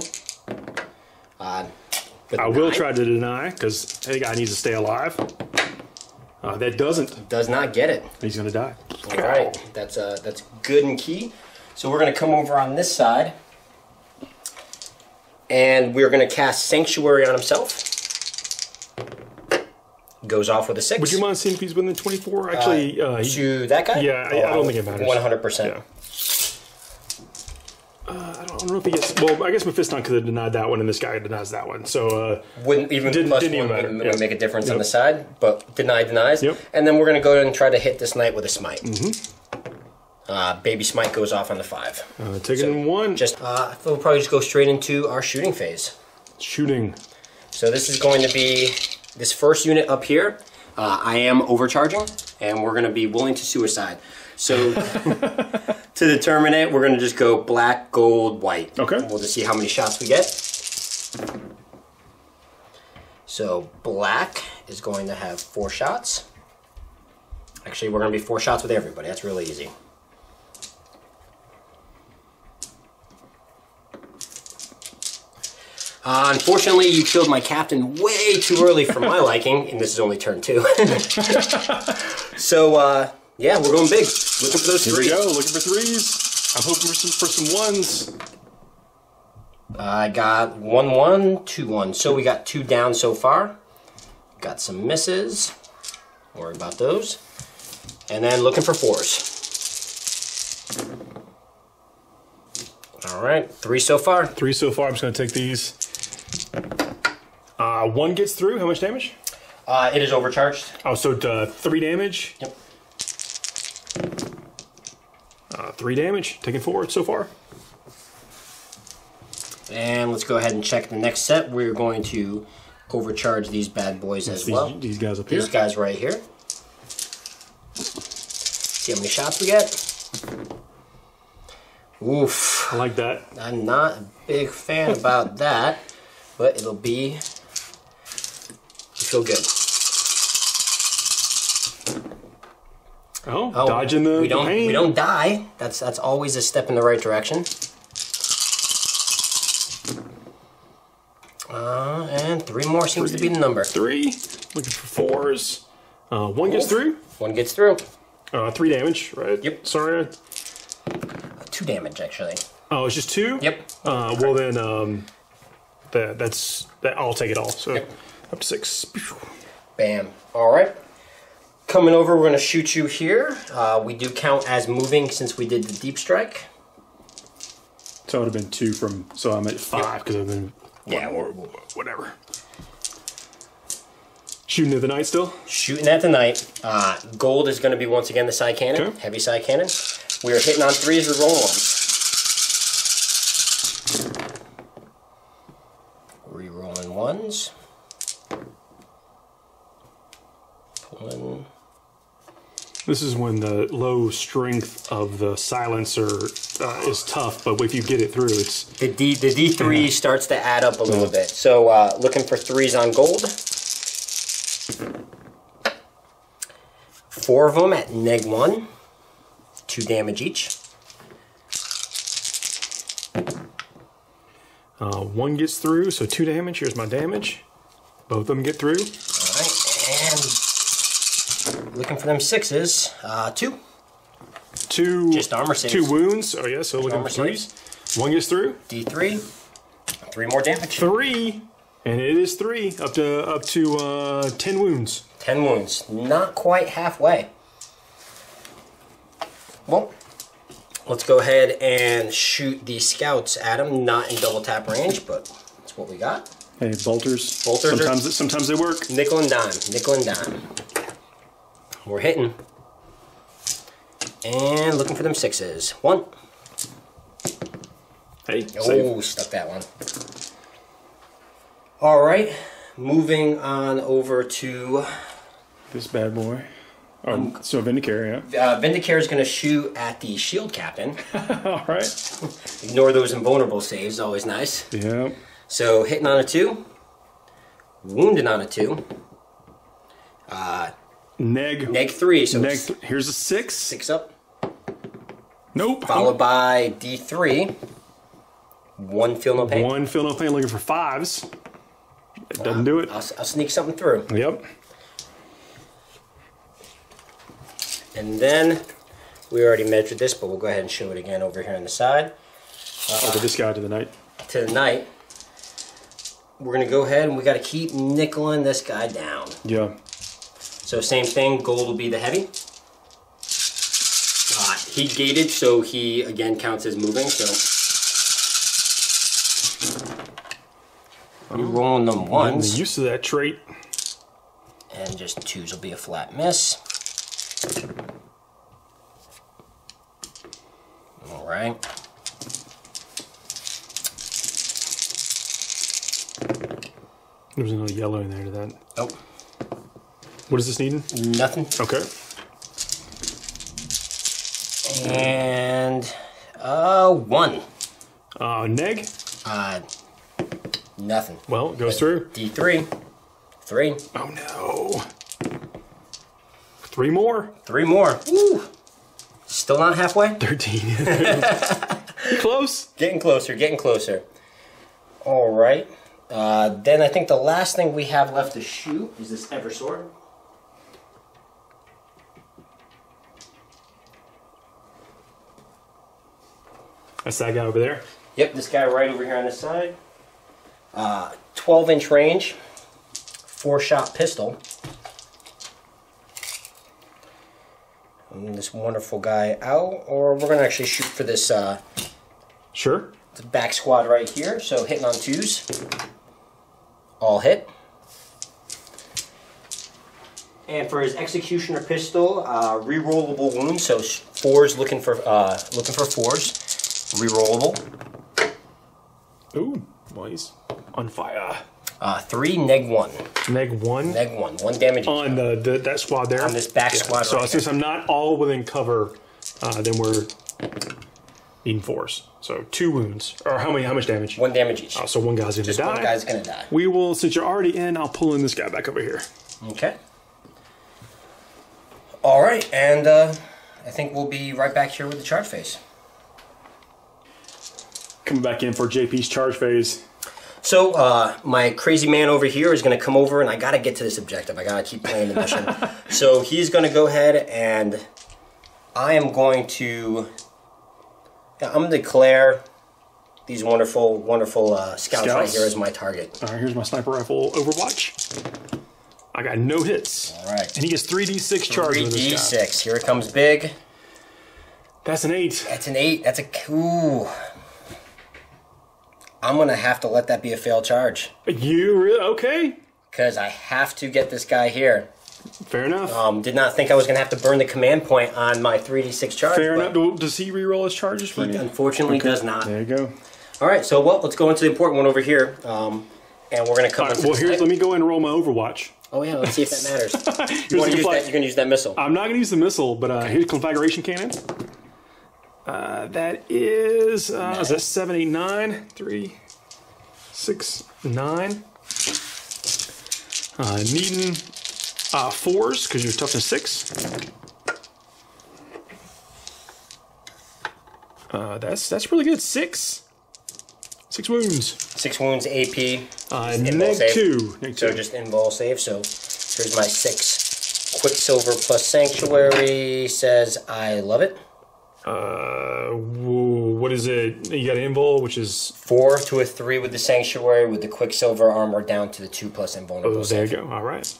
I will try to deny because the guy needs to stay alive. That doesn't. Does not get it. He's going to die. All right. That's good and key. So we're going to come over on this side. And we're going to cast Sanctuary on himself. Goes off with a 6. Would you mind seeing if he's within 24? Actually, to that guy? Yeah, I don't think it matters. 100%. Yeah. I don't don't know if he gets. Well, I guess Mephiston could have denied that one, and this guy denies that one. So wouldn't even didn't plus even one matter. wouldn't make a difference on the side, but denies. Yep. And then we're going to go ahead and try to hit this knight with a smite. Baby smite goes off on the 5. Taking one. We'll probably just go straight into our shooting phase. Shooting. So this is going to be this first unit up here. I am overcharging, and we're going to be willing to suicide. So to determine it, we're going to just go black, gold, white. Okay. We'll just see how many shots we get. So black is going to have 4 shots. Actually, we're going to be 4 shots with everybody. That's really easy. Unfortunately, you killed my captain way too early for my liking, and this is only turn 2. So, yeah, we're going big. Looking for those 3s. Here we go, looking for 3s. I'm hoping for some 1s. I got 1-1, 2-1. So we got 2 down so far. Got some misses. Don't worry about those. And then looking for 4s. All right, 3 so far. 3 so far. I'm just going to take these. 1 gets through. How much damage? It is overcharged. Oh, so 3 damage? Yep. 3 damage. Taking 4 so far. And let's go ahead and check the next set. We're going to overcharge these bad boys as well. These guys up here. These guys right here. See how many shots we get. Oof. I like that. I'm not a big fan about that, but it'll be. I feel good. Oh, dodging the pain. We don't die. That's always a step in the right direction. And 3 more seems to be the number. 3. Looking for 4s. 1 gets through. 1 gets through. 3 damage, right? Yep. Sorry. 2 damage actually. Oh, it's just 2? Yep. Well then, that's I'll take it all. So Yep. up to 6. Bam. All right. Coming over, we're going to shoot you here. We do count as moving since we did the deep strike. So it would have been 2 from. So I'm at 5 because I've been. Yeah, or whatever. Shooting at the knight still. Shooting at the knight. Gold is going to be once again the side cannon, Okay. heavy side cannon. We are hitting on 3s with rolling 1s. Re-rolling 1s. Pulling. This is when the low strength of the silencer is tough, but if you get it through, it's The D3 starts to add up a little bit. So looking for 3s on gold. 4 of them at -1. 2 damage each. 1 gets through, so 2 damage. Here's my damage. Both of them get through. All right, and looking for them 6s. 2. 2. Just armor saves. 2 wounds. Oh yeah, so looking Armor for 3s. 1 gets through. D3. 3 more damage. 3, and it is 3 up to 10 wounds. 10 wounds. Not quite halfway. Well, let's go ahead and shoot the scouts at him. Not in double tap range, but that's what we got. Hey, bolters. Bolters Sometimes they work. Nickel and dime. Nickel and dime. We're hitting. And looking for them 6s. 1. Hey, Oh, save. stuck that one. All right. Moving on over to... This bad boy. Oh, so Vindicare, Vindicare is going to shoot at the shield captain. yeah. All right. Ignore those invulnerable saves, always nice. Yeah. So hitting on a 2, wounded on a 2, Neg 3, so Neg. it's Here's a 6. 6 up, Nope. followed by D3, 1 feel no pain. 1 feel no pain. Looking for 5s. It doesn't do it. I'll sneak something through. Yep. And then, we already measured this, but we'll go ahead and show it again over here on the side. Over this guy to the knight. To the knight, we're going to go ahead and we got to keep nickeling this guy down. Yeah. So same thing, gold will be the heavy. He gated, so he again counts as moving. So Re-rolling them Getting once. used to that trait. And just 2s will be a flat miss. All right. There's another yellow in there to that. Oh, What is this needing? nothing. Okay. And 1. Neg? Nothing. Well, it goes through. D3. 3. Oh no. 3 more. 3 more. Woo. Still not halfway? 13. Close. Getting closer, getting closer. All right. Then I think the last thing we have left to shoot is this Eversword. That's that guy over there. Yep, this guy right over here on this side. 12-inch range, 4-shot pistol. And this wonderful guy out, or we're gonna actually shoot for this Sure. the back squad right here. So hitting on 2s, all hit. And for his executioner pistol, re-rollable wounds. So 4s looking for 4s, re-rollable. Ooh, well, he's on fire. 3, neg 1. Neg 1. Neg 1, 1 damage. On that squad there. On this back squad So right since I'm not all within cover, then we're needing 4s. So 2 wounds. Or how much damage? 1 damage each. Oh, so one guy's gonna Just die. one guy's gonna die. We will, since you're already in, I'll pull in this guy back over here. Okay. All right, and I think we'll be right back here with the charge phase. Coming back in for JP's charge phase. So my crazy man over here is going to come over, and I got to get to this objective. I got to keep playing the mission. So he's going to go ahead, and I am going to... I'm going to declare these wonderful, wonderful scouts right here as my target. All right, here's my sniper rifle Overwatch. I got no hits. All right. And he gets 3d6 charges with this guy. 3d6. Here it comes big. That's an 8. That's an 8. That's a... Ooh. I'm going to have to let that be a failed charge. You really? Okay. Because I have to get this guy here. Fair enough. Did not think I was going to have to burn the command point on my 3d6 charge. Fair enough. Does he reroll his charges for He you? unfortunately does not. There you go. All right, so let's go into the important one over here. And we're going to come into Well, let me go and roll my Overwatch. Oh, yeah, let's see if that matters. You're You're going to use that missile. I'm not going to use the missile, but here's conflagration cannon. That is that 7, 8, 9? 3, 6, 9. Needing 4s because you're toughness 6. That's really good. 6 wounds. 6 wounds AP. Neg 2. So just invul save. So here's my 6 Quicksilver plus Sanctuary. Says I love it. What is it? You got an invul, which is 4 to a 3 with the Sanctuary with the Quicksilver armor down to the 2 plus invulnerable. oh, there you go. All right.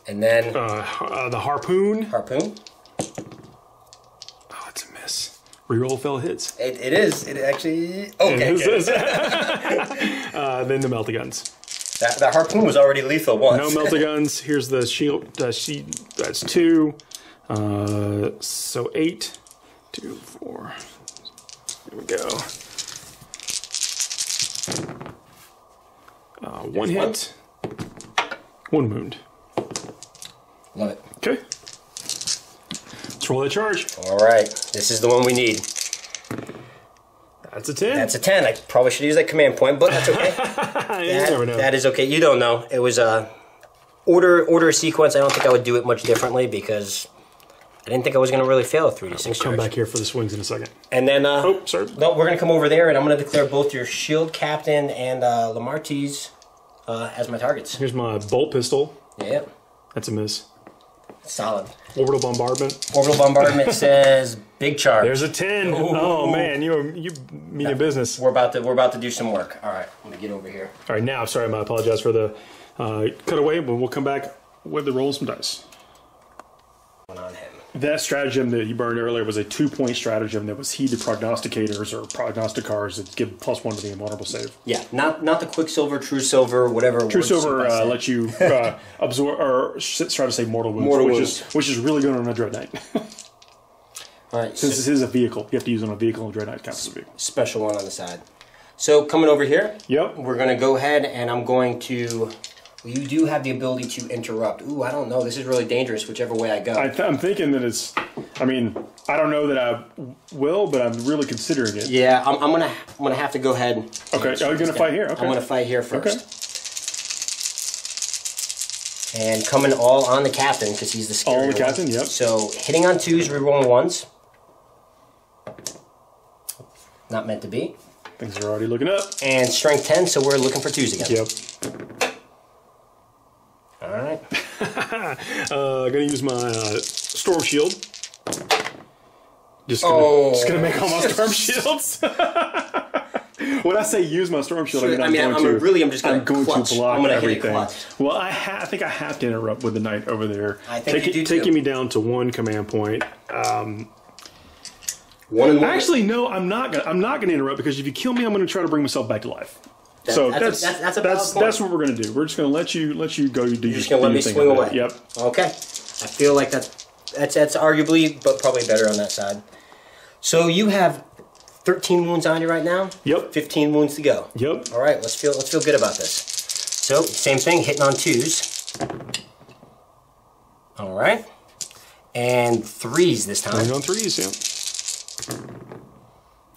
And then The harpoon. Harpoon. Oh, it's a miss. Reroll fell hits. It is. It actually. Okay. Good. Then the melta guns. That harpoon was already lethal once. No melta guns. Here's the shield. That's 2. So 8. 2, 4. There we go. 1 hit. 1 wound. Love it. Okay. Let's roll that charge. All right. This is the one we need. That's a 10. That's a 10. I probably should use that command point, but that's okay. You never know. That is okay. You don't know. It was a order sequence. I don't think I would do it much differently because I didn't think I was going to really fail a 3d6 charge. Come back here for the swings in a second. And then, oh, sorry. No, we're going to come over there, and I'm going to declare both your shield captain and Lamartie's as my targets. Here's my bolt pistol. Yeah. That's a miss. Solid. Orbital bombardment. Orbital bombardment says big charge. There's a 10. Ooh. Oh man, you mean a business. We're about to do some work. All right, I'm gonna get over here. All right, now sorry, I apologize for the cutaway, but we'll come back with the roll some dice. On him. that stratagem that you burned earlier was a 2-point stratagem that was heed to prognosticators or prognosticars that give +1 to the invulnerable save. Yeah, not the Quicksilver, True Silver, whatever. True Silver lets you absorb or try to say mortal wounds, which is really good on a Dread Knight. All right, since this is a vehicle, you have to use it on a vehicle, and Dread Knight counts as a vehicle. Special one on the side. So coming over here, yep, we're going to go ahead and I'm going to. You do have the ability to interrupt. Ooh, I don't know. This is really dangerous whichever way I go. I'm thinking that it's... I mean, I don't know that I will, but I'm really considering it. Yeah, I'm gonna have to go ahead. Okay, are you going to fight here? Okay. I'm going to fight here first. Okay. And coming all on the captain, because he's the scary all on the captain, yep. So hitting on 2s, rerolling 1s. Not meant to be. Things are already looking up. And strength 10, so we're looking for 2s again. Yep. Alright. Gonna use my storm shield. Just gonna make all my storm shields. When I say use my storm shield, I'm going to block everything. Well, I think I have to interrupt with the knight over there. I think taking me down to 1 command point. 1 and 1. Actually, no, I'm not gonna interrupt, because if you kill me, I'm gonna try to bring myself back to life. That's what we're gonna do. We're just gonna let you go. You're just gonna let me swing away. Yep. Okay. I feel like that's arguably, but probably better on that side. So you have 13 wounds on you right now. Yep. 15 wounds to go. Yep. All right. Let's feel good about this. So same thing, hitting on 2s. All right. And 3s this time. Hitting on 3s, yeah.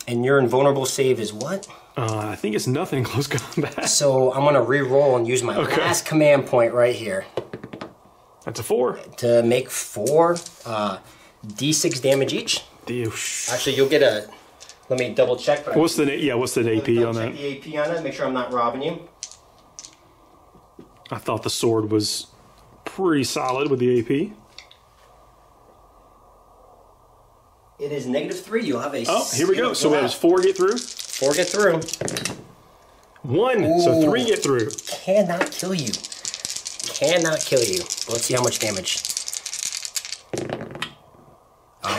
And your invulnerable save is what? I think it's nothing in close combat. So I'm going to re-roll and use my last command point right here. That's a 4. To make 4 D6 damage each. Actually, you'll get a... Let me double check. What's the AP on that? The AP on it. Make sure I'm not robbing you. I thought the sword was pretty solid with the AP. It is -3. You'll have a... Oh, here we go. So that was 4 get through? 4 get through. 1. Ooh. So 3 get through. Cannot kill you. Cannot kill you. Let's see how much damage.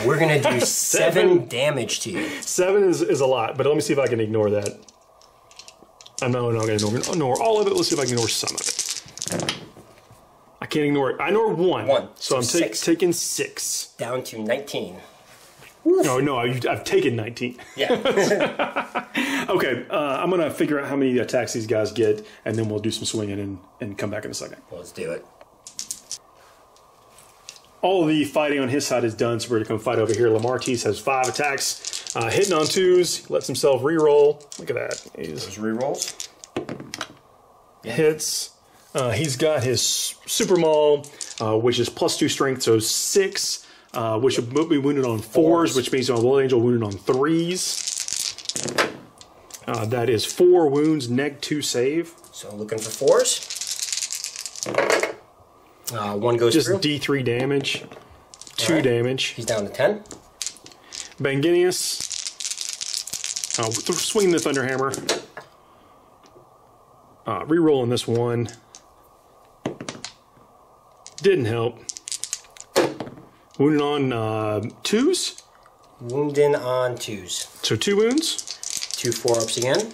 We're going to do 7 damage to you. 7 is a lot, but let me see if I can ignore that. I'm not going to ignore all of it. Let's see if I can ignore some of it. I can't ignore it. I ignore 1. So I'm taking 6. Down to 19. Oof. No, I've taken 19. Yeah. Okay, I'm going to figure out how many attacks these guys get, and then we'll do some swinging and come back in a second. Let's do it. All the fighting on his side is done, so we're going to come fight over here. Lamartise has 5 attacks. Hitting on 2s, lets himself re-roll. Look at that. Those re-rolls. Hits. He's got his Super Maul, which is +2 strength, so 6. Which will be wounded on 4s, which means on Blood Angel wounded on 3s. That is 4 wounds, -2 save. So looking for 4s. 1 goes just through. Just D3 damage. 2 damage. He's down to 10. Banginius. Swinging the Thunderhammer. Rerolling this one. Didn't help. Wounded on 2s? Wounded on 2s. So 2 wounds. 2 4-ups again.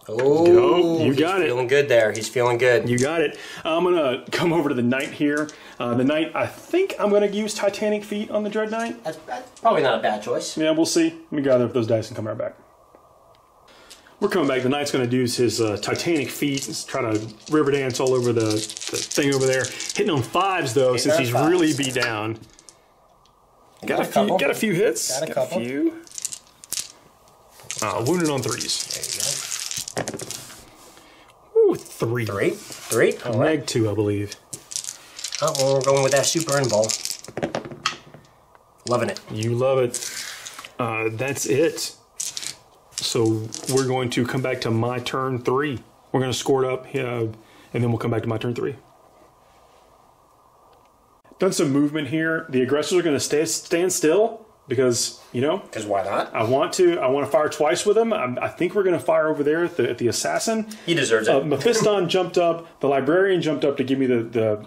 Oh, you got it. He's feeling good there. He's feeling good. You got it. I'm going to come over to the Knight here. The Knight, I think I'm going to use Titanic Feet on the Dread Knight. That's probably not a bad choice. Yeah, we'll see. Let me gather up those dice and come right back. We're coming back. The Knight's going to use his Titanic Feet. He's trying to river dance all over the thing over there. Hitting on 5s, though, since he's really beat down. Got a few hits. Got a couple. Wounded on 3s. There you go. Ooh, 3. 3? All right. -2, I believe. Oh, well, we're going with that super invul. Loving it. You love it. That's it. So we're going to come back to my turn 3. We're going to score it up, and then we'll come back to my turn 3. Done some movement here. The aggressors are going to stand still because, Because why not? I want to fire twice with them. I think we're going to fire over there at the assassin. He deserves it. Mephiston jumped up. The librarian jumped up to give me the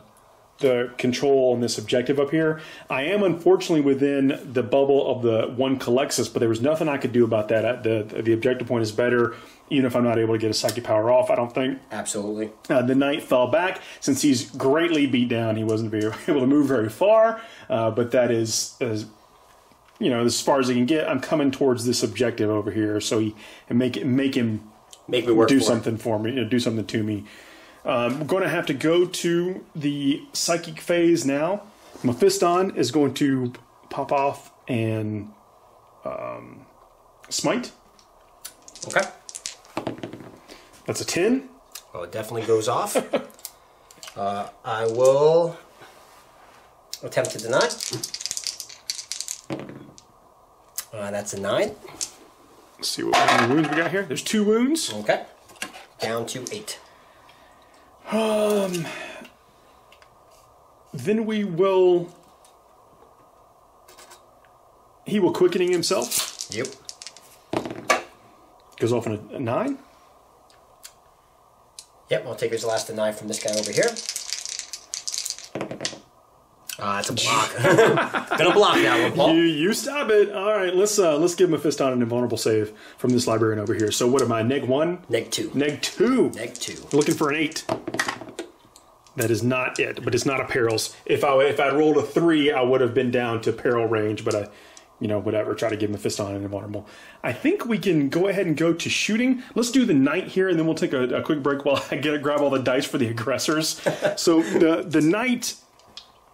the control on this objective up here. I am unfortunately within the bubble of the one Calexis, but there was nothing I could do about that. The objective point is better, even if I'm not able to get a psychic power off, I don't think. Absolutely. The knight fell back. Since he's greatly beat down, he wasn't able to move very far, but that is as far as he can get. I'm coming towards this objective over here, so make me work do something for me, do something to me. We're going to have to go to the psychic phase now. Mephiston is going to pop off and smite. Okay. That's a 10. Well, it definitely goes off. I will attempt to deny. That's a 9. Let's see what many wounds we got here. There's 2 wounds. Okay. Down to 8. Then he will quickening himself. Yep. Goes off on a 9. Yep, I'll take his last deny from this guy over here. It's a block. Gonna block that one, Paul. You stop it. All right, let's give Mephiston an invulnerable save from this librarian over here. So what am I? Neg 1? Neg 2. Neg 2. Neg 2. Looking for an 8. That is not it, but it's not a perils. If I'd rolled a 3, I would have been down to peril range, but whatever. Try to give Mephiston an invulnerable. I think we can go ahead and go to shooting. Let's do the knight here, and then we'll take a quick break while I grab all the dice for the aggressors. So the knight.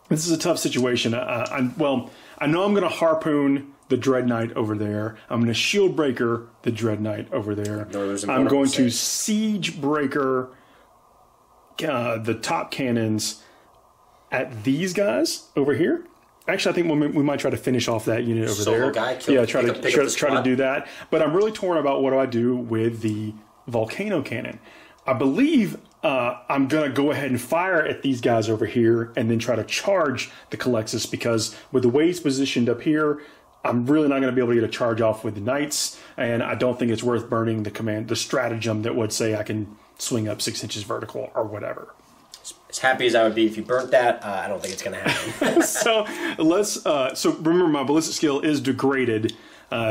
This is a tough situation. I know I'm going to harpoon the Dread Knight over there. I'm going to shield breaker the Dread Knight over there. I'm going to siege breaker the top cannons at these guys over here. Actually, I think we might try to finish off that unit over there. Guy, try to do that. But I'm really torn about what do I do with the volcano cannon. I believe I'm going to go ahead and fire at these guys over here and then try to charge the Calexis, because with the way he's positioned up here, I'm really not going to be able to get a charge off with the knights, and I don't think it's worth burning the stratagem that would say I can swing up 6 inches vertical or whatever. As happy as I would be if you burnt that, I don't think it's going to happen. So remember, my ballistic skill is degraded,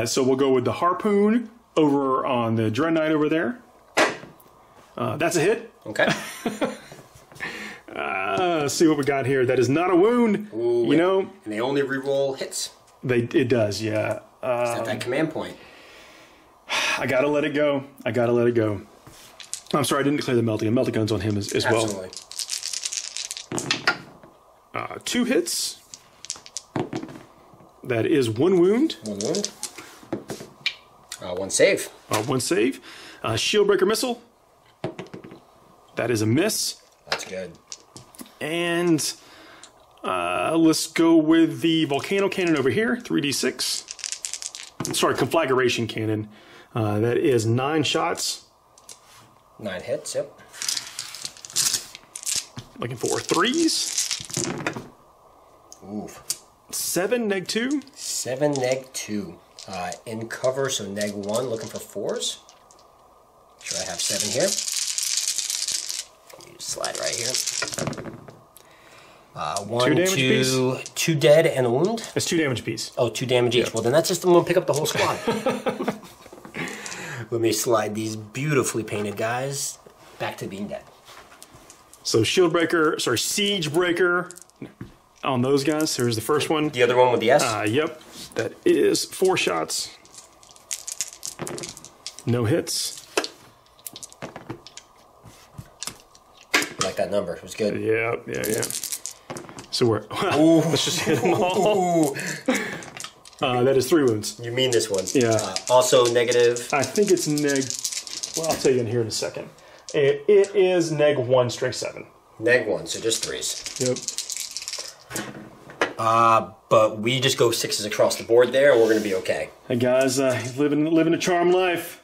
so we'll go with the harpoon over on the Dread Knight over there. That's a hit. Okay. Let's see what we got here. That is not a wound. Ooh, and they only reroll hits. It does, yeah. It's at that command point. I gotta let it go. I'm sorry, I didn't declare the melting. A melting gun's on him as well. Absolutely. 2 hits. That is 1 wound. 1 wound. 1 save. 1 save. Shield breaker missile. That is a miss. That's good. And let's go with the volcano cannon over here. 3d6. Sorry, conflagration cannon. That is 9 shots. 9 hits, yep. Looking for 3s. Oof. 7, neg 2. 7, neg 2. In cover, so neg 1, looking for 4s. Make sure I have 7 here. Let me slide right here. 1, 2 dead and a wound. That's 2 damage apiece. Oh, 2 damage each. Well, then that's just, I'm going to pick up the whole squad. Let me slide these beautifully painted guys back to being dead. So siege breaker on those guys. Here's the first one. The other one with the S? Yep. That is 4 shots. No hits. I like that number. It was good. Yeah. So let's just hit them all. That is 3 wounds. You mean this one? Yeah. Also negative. I think it's neg. Well, I'll tell you in here in a second. It is neg 1 straight 7. Neg 1, so just 3s. Yep. But we just go 6s across the board there, and we're going to be okay. Hey guys, living a charmed life.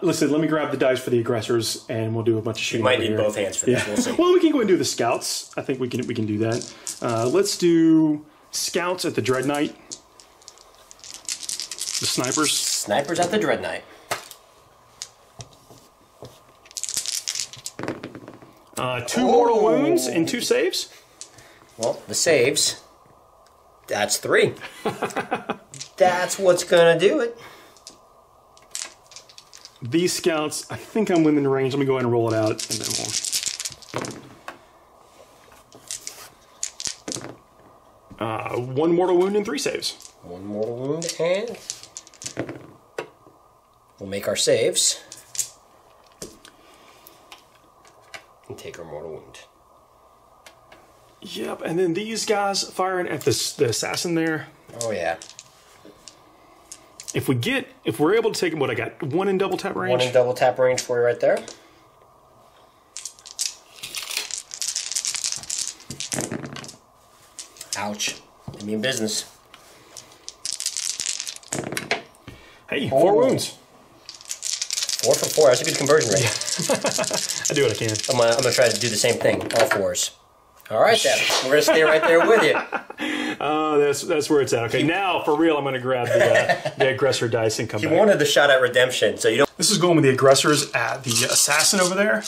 Listen, let me grab the dice for the aggressors, and we'll do a bunch of shooting. You might need both hands for this. We'll see. Well, we can go and do the scouts. I think we can do that. Let's do scouts at the Dread Knight. The snipers. Snipers at the Dread Knight. 2 mortal wounds and 2 saves. Well, the saves. That's 3. That's what's gonna do it. These scouts, I think I'm within range. Let me go ahead and roll it out, and then we'll... 1 mortal wound and 3 saves. 1 mortal wound, and we'll make our saves. And take our mortal wound. Yep, and then these guys firing at the assassin there. Oh yeah. If we're able to take what I got, 1 in double tap range. 1 in double tap range for you right there. Ouch. I mean business. Hey, 4 wounds. 4 for 4. That's a good conversion rate. I do what I can. I'm gonna try to do the same thing. All 4s. All right, then. We're gonna stay right there with you. Oh, that's where it's at. Okay, now for real, I'm gonna grab the aggressor dice and come back. You wanted the shot at redemption, so you don't. This is going with the aggressors at the assassin over there.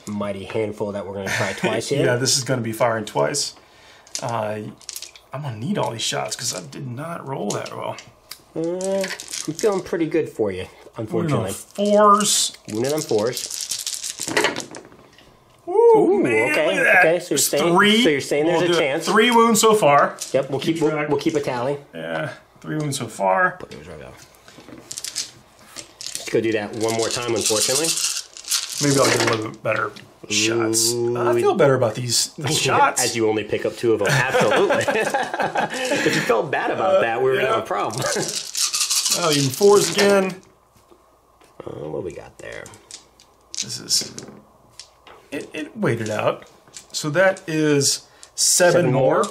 Mighty handful that we're gonna try twice here. Yeah, this is gonna be firing twice. I'm gonna need all these shots because I did not roll that well. I'm feeling pretty good for you, unfortunately. 4s. Wounded on 4s. Ooh, man, okay, look at that. okay. So you're saying there's a chance. 3 wounds so far. Yep, we'll keep a tally. Yeah, 3 wounds so far. Put those right out. Let's go do that one more time, unfortunately. Maybe I'll get a little bit better shots. I feel better about these shots. As you only pick up 2 of them. Absolutely. If you felt bad about that, we were going to have a problem. Oh, even 4s again. What we got there? This is... It waited out. So that is 7 more.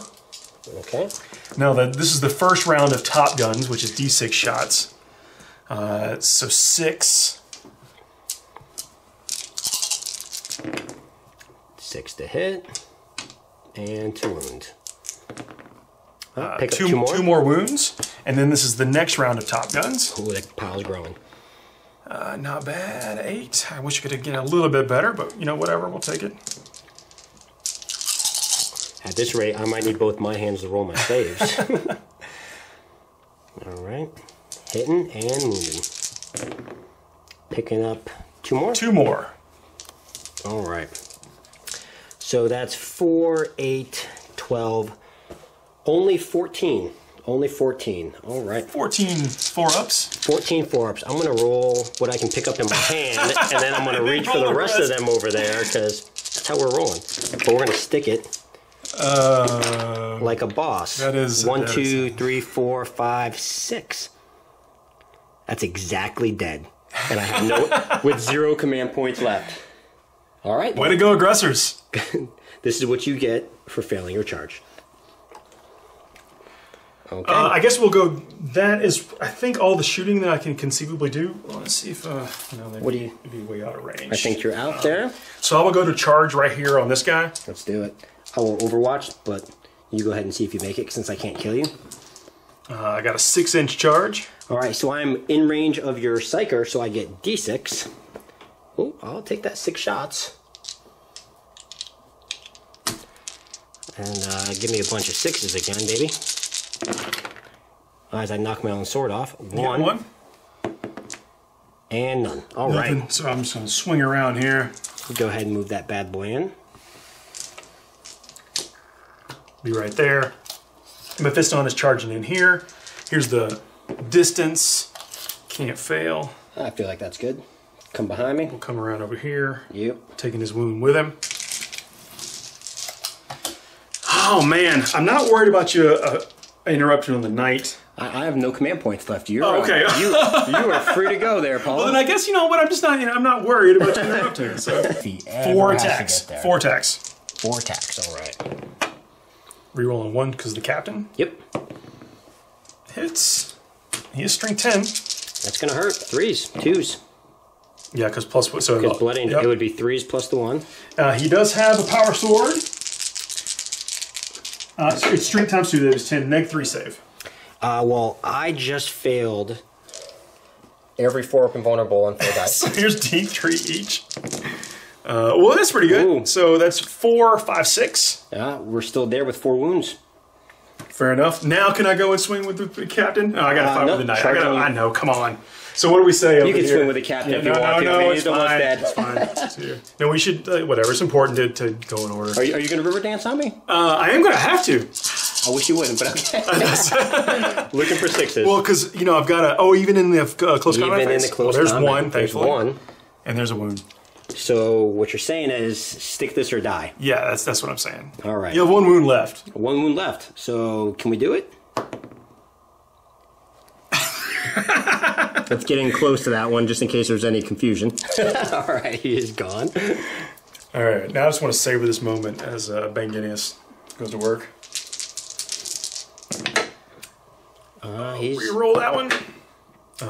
Okay. Now, this is the first round of top guns, which is D6 shots. So 6. 6 to hit. And 2 wound. Pick up 2 more wounds. And then this is the next round of top guns. Ooh, that pile's growing. Not bad. 8. I wish I could get a little bit better, but you know, whatever. We'll take it. At this rate, I might need both my hands to roll my saves. All right. Hitting and wounding. Picking up 2 more? 2 more. All right. So that's 4, 8, 12, only 14. Only 14. All right. 14 4-ups. 14 4-ups. I'm going to roll what I can pick up in my hand, and then I'm going to reach for the rest of them over there, because that's how we're rolling. But we're going to stick it like a boss. That is... 1, 2, 3, 4, 5, 6. That's exactly dead. And I have with 0 command points left. All right. Way to go, aggressors. This is what you get for failing your charge. Okay. I guess we'll go. That is, I think, all the shooting that I can conceivably do. Let's see if it'd be way out of range. I think you're out there. So I will go to charge right here on this guy. Let's do it. I will overwatch, but you go ahead and see if you make it, since I can't kill you. I got a 6-inch charge. All right, so I'm in range of your psyker, so I get D6. Oh, I'll take that 6 shots. And give me a bunch of 6s again, baby. As I knock my own sword off. 1. And none. All right. So I'm just going to swing around here. Go ahead and move that bad boy in. Be right there. Mephiston is charging in here. Here's the distance. Can't fail. I feel like that's good. Come behind me. We'll come around over here. Yep. Taking his wound with him. Oh man, I'm not worried about you interruption on the night. I have no command points left. You're okay. You are free to go there, Paul. Well, then I guess you know what. I'm just not. I'm not worried about you interrupting. So 4 attacks. 4 attacks. 4 attacks. All right. Rerolling 1 because of the captain. Yep. Hits. He is strength 10. That's gonna hurt. 3s, 2s. Yeah, because plus so because blood. Yep. It would be 3s plus the 1. He does have a power sword. It's strength times 2. That is 10. -3 save. Well, I just failed every 4 up and vulnerable on 4 dice. So here's D3 each. Well, that's pretty good. Ooh. So that's 4, 5, 6. Yeah, we're still there with 4 wounds. Fair enough. Now can I go and swing with the captain? Oh, I got to fight no, with the knight. charge on you. I know. Come on. So what do we say over You can here? swing with the captain if you no, want to. No, I mean, it's it's almost fine. dead. It's fine. It's here. No, we should, whatever. It's important to go in order. Are you going to river dance on me? I am going to have to. I wish you wouldn't, but okay. Looking for 6s. Well, because, I've got even in the close combat Even in phase? the close there's combat, one, there's thankfully. one. And there's a wound. So what you're saying is stick this or die. Yeah, that's what I'm saying. All right. You have 1 wound left. 1 wound left. So can we do it? Let's get in close to that one just in case there's any confusion. All right, he is gone. All right, now I just want to savor this moment as Ben Guinness goes to work. Reroll that one.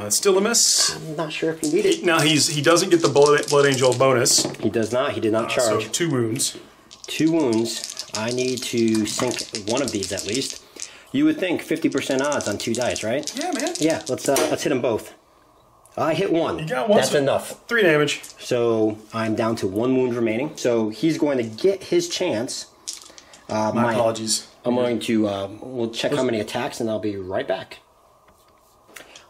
It's still a miss. I'm not sure if you need it. Now he doesn't get the Blood Angel bonus. He does not. He did not So charge. 2 wounds. 2 wounds. I need to sink one of these at least. You would think 50% odds on 2 dice, right? Yeah, man. Yeah, let's hit them both. I hit 1. You got 1. That's enough. 3 damage. So I'm down to 1 wound remaining. So he's going to get his chance. My apologies. I'm going to we'll check how many attacks, and I'll be right back.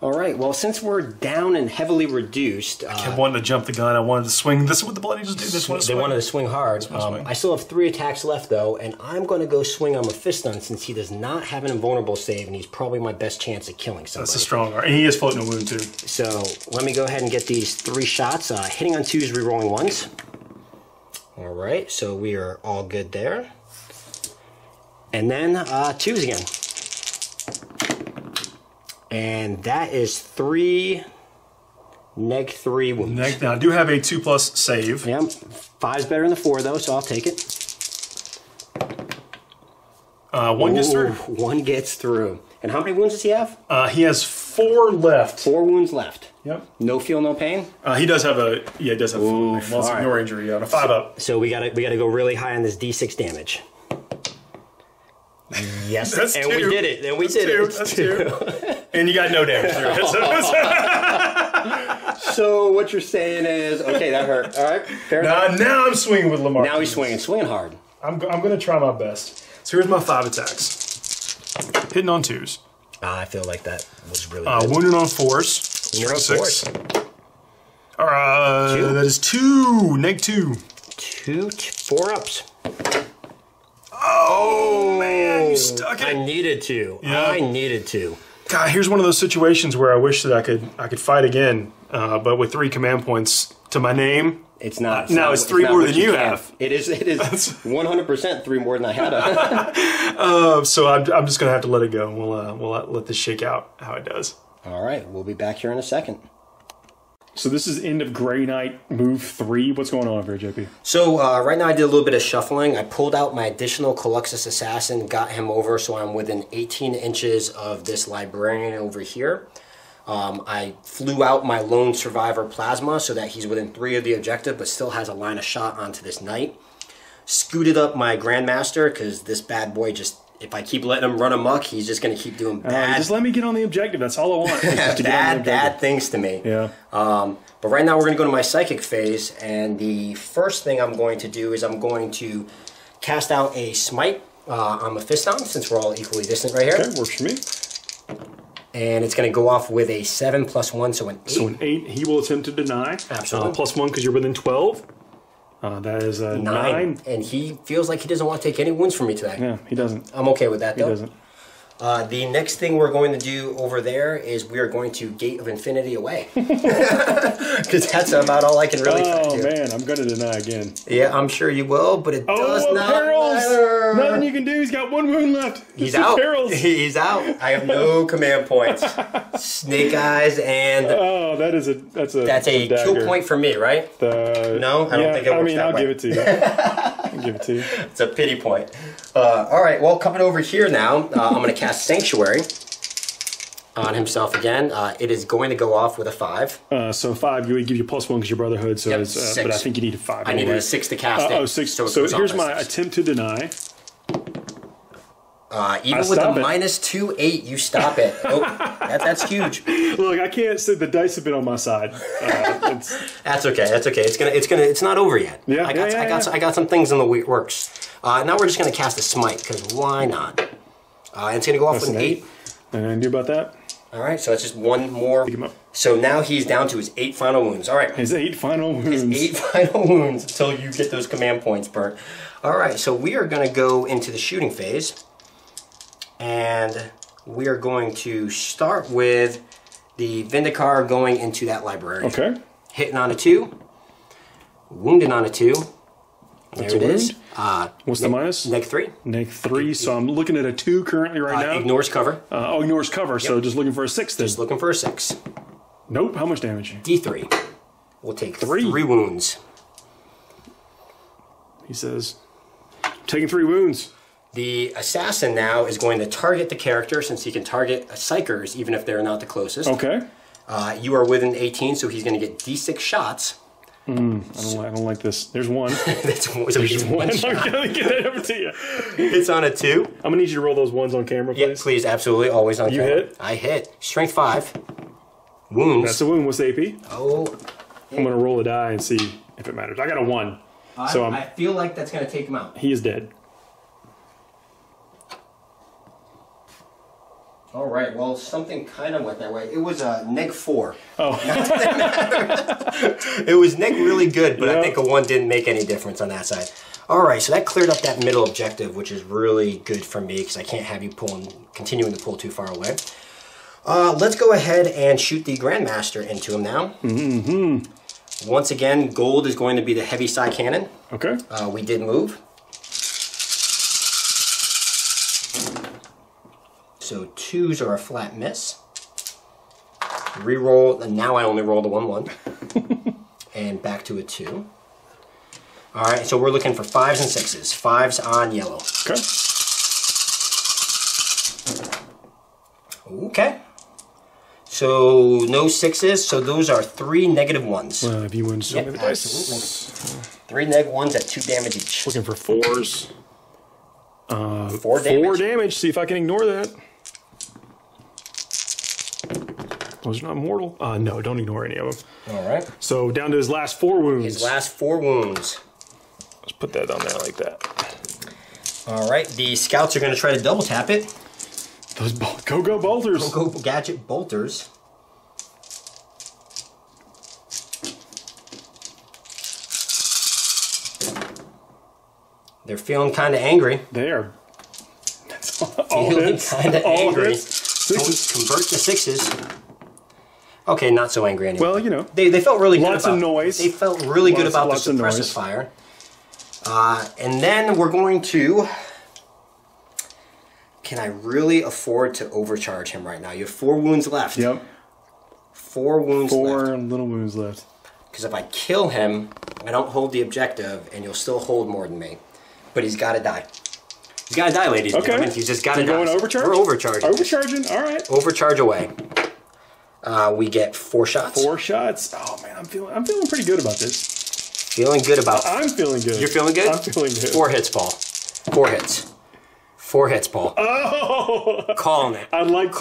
All right. Well, since we're down and heavily reduced, I kept wanting to jump the gun. I wanted to swing. This is what the Blood Angels do. They wanted to swing hard. I still have 3 attacks left, though, and I'm going to go swing on Mephiston since he does not have an invulnerable save, and he's probably my best chance at killing somebody. That's a strong arm. And he is floating a wound, too. So let me go ahead and get these 3 shots. Hitting on 2s, rerolling 1s. All right, so we are all good there. And then 2s again. And that is 3 -3 wounds. Now, I do have a 2+ save. Yeah, 5's better than the 4, though, so I'll take it. 1 gets through. 1 gets through. And how many wounds does he have? He has 4 left. 4 wounds left. Yep. No feel, no pain. He does have a. Yeah, he does have. Well, it's all right. ignore injury. On a 5 up. So we gotta go really high on this D6 damage. Yes, That's and 2. we did it. And we That's did 2. it. That's 2. And you got no damage through it. So what you're saying is, okay, that hurt. All right, fair enough. Now I'm swinging with Lamar. Now he's swinging hard. I'm going to try my best. So here's my 5 attacks. Hitting on 2s. I feel like that was really good. Wounded on 4s. Wounded on 6. All right, 2. that is 2. -2. 2, 4 ups. Oh man, you stuck it. I needed to. Yeah. I needed to. God, here's one of those situations where I wish that I could fight again, but with 3 command points to my name. It's not. It's 3 more than you have. It is 100% 3 more than I had. So I'm just gonna have to let it go. We'll let this shake out how it does. All right, we'll be back here in a second. So this is end of Grey Knight move 3. What's going on over here, JP? So right now I did a little bit of shuffling. I pulled out my additional Caluxus Assassin, got him over, so I'm within 18 inches of this Librarian over here. I flew out my Lone Survivor Plasma so that he's within 3 of the objective, but still has a line of shot onto this Knight. Scooted up my Grandmaster, because this bad boy just, if I keep letting him run amok, he's just going to keep doing bad. Just let me get on the objective. That's all I want. bad things to me. Yeah. But right now we're going to go to my Psychic phase, and the first thing I'm going to do is I'm going to cast out a Smite on Mephiston, since we're all equally distant right here. Okay, works for me. And it's going to go off with a 7 + 1, so an 8. So an 8, he will attempt to deny. Absolutely. +1 because you're within 12. That is a 9. And he feels like he doesn't want to take any wounds from me today. Yeah, he doesn't. I'm okay with that, though. He doesn't. The next thing we're going to do over there is we are going to Gate of Infinity away. Because that's about all I can really try to do. Oh, man, I'm going to deny again. Yeah, I'm sure you will, but it does not matter. Nothing you can do. He's got 1 wound left. He's out. He's out. I have no command points. Snake Eyes and... Oh, that's a kill point for me, right? No, I don't think it works that I'll way. give it to you. I'll give it to you. It's a pity point. All right, well, coming over here now, I'm going to cast Sanctuary on himself again. It is going to go off with a 5. So 5, you would give you +1 because your Brotherhood. So Yep, it's, 6. but I think you need a 5. I needed a 6 to cast it. 6. So, So here's my attempt to deny. Even with the -2/8, you stop it. Oh, that's huge. Look, I can't say the dice have been on my side. That's okay. That's okay. It's not over yet. Yeah, I got some things in the works. Now we're just gonna cast a smite because why not? And it's gonna go off with an 8. And do about that. All right, so it's just one more. Pick him up. So now he's down to his 8 final wounds. All right. His 8 final wounds. His 8 final wounds until you get those command points burnt. All right, so we are gonna go into the shooting phase. And we are going to start with the Vindicar going into that librarian. Okay. Hitting on a 2. Wounding on a 2. That's there it is. What's the minus? -3. -3. So I'm looking at a 2 currently right now. Ignores cover. Ignores cover. Yep. So just looking for a 6 then. Just looking for a 6. Nope. How much damage? D3. We'll take 3 wounds. He says, taking 3 wounds. The assassin now is going to target the character since he can target psychers even if they're not the closest. Okay. You are within 18, so he's going to get D6 shots. I don't like this. There's one. There's one. I'm going to get that over to you. It's on a 2. I'm going to need you to roll those ones on camera, please. Yeah, please, absolutely. Always on camera. You hit? I hit. Strength 5. Wounds. That's a wound. What's the AP? Oh. I'm going to roll a die and see if it matters. I got a 1. So I feel like that's going to take him out. He is dead. All right, well, something kind of went that way. It was a -4. Oh. It was neg really good, but I think a 1 didn't make any difference on that side. All right, so that cleared up that middle objective, which is really good for me because I can't have you continuing to pull too far away. Let's go ahead and shoot the Grandmaster into him now. Once again, gold is going to be the heavy side cannon. Okay. We did move. So 2s are a flat miss. Reroll, and now I only roll the 1/1. And back to a 2. All right, so we're looking for 5s and 6s. 5s on yellow. Okay. Okay. So no 6s, so those are 3 -1s. If you win so many dice. Absolutely. 3 -1s at 2 damage each. Looking for 4s. 4 damage. 4 damage. See if I can ignore that. Those are not mortal. No, don't ignore any of them. All right. So down to his last 4 wounds. His last 4 wounds. Let's put that on there like that. All right. The scouts are going to try to double tap it. Those go bolters. Go gadget bolters. They're feeling kind of angry. They are. Feeling kind of angry. Convert to 6s. Okay, not so angry anymore. Well, you know. They felt really good Lots of noise. They felt really good about the suppressive fire. And then we're going to... Can I really afford to overcharge him right now? You have 4 wounds left. Yep. 4 wounds left. 4 little wounds left. Because if I kill him, I don't hold the objective, and you'll still hold more than me. But he's got to die. He's got to die, ladies and gentlemen. He's just got to die. Going overcharge? We're overcharging. Overcharging? All right. Overcharge away. We get 4 shots. 4 shots. Oh man, I'm feeling pretty good about this. Feeling good about. I'm feeling good. You're feeling good? I'm feeling good. 4 hits, Paul. 4 hits. 4 hits, Paul. Oh! Calling it. I'd like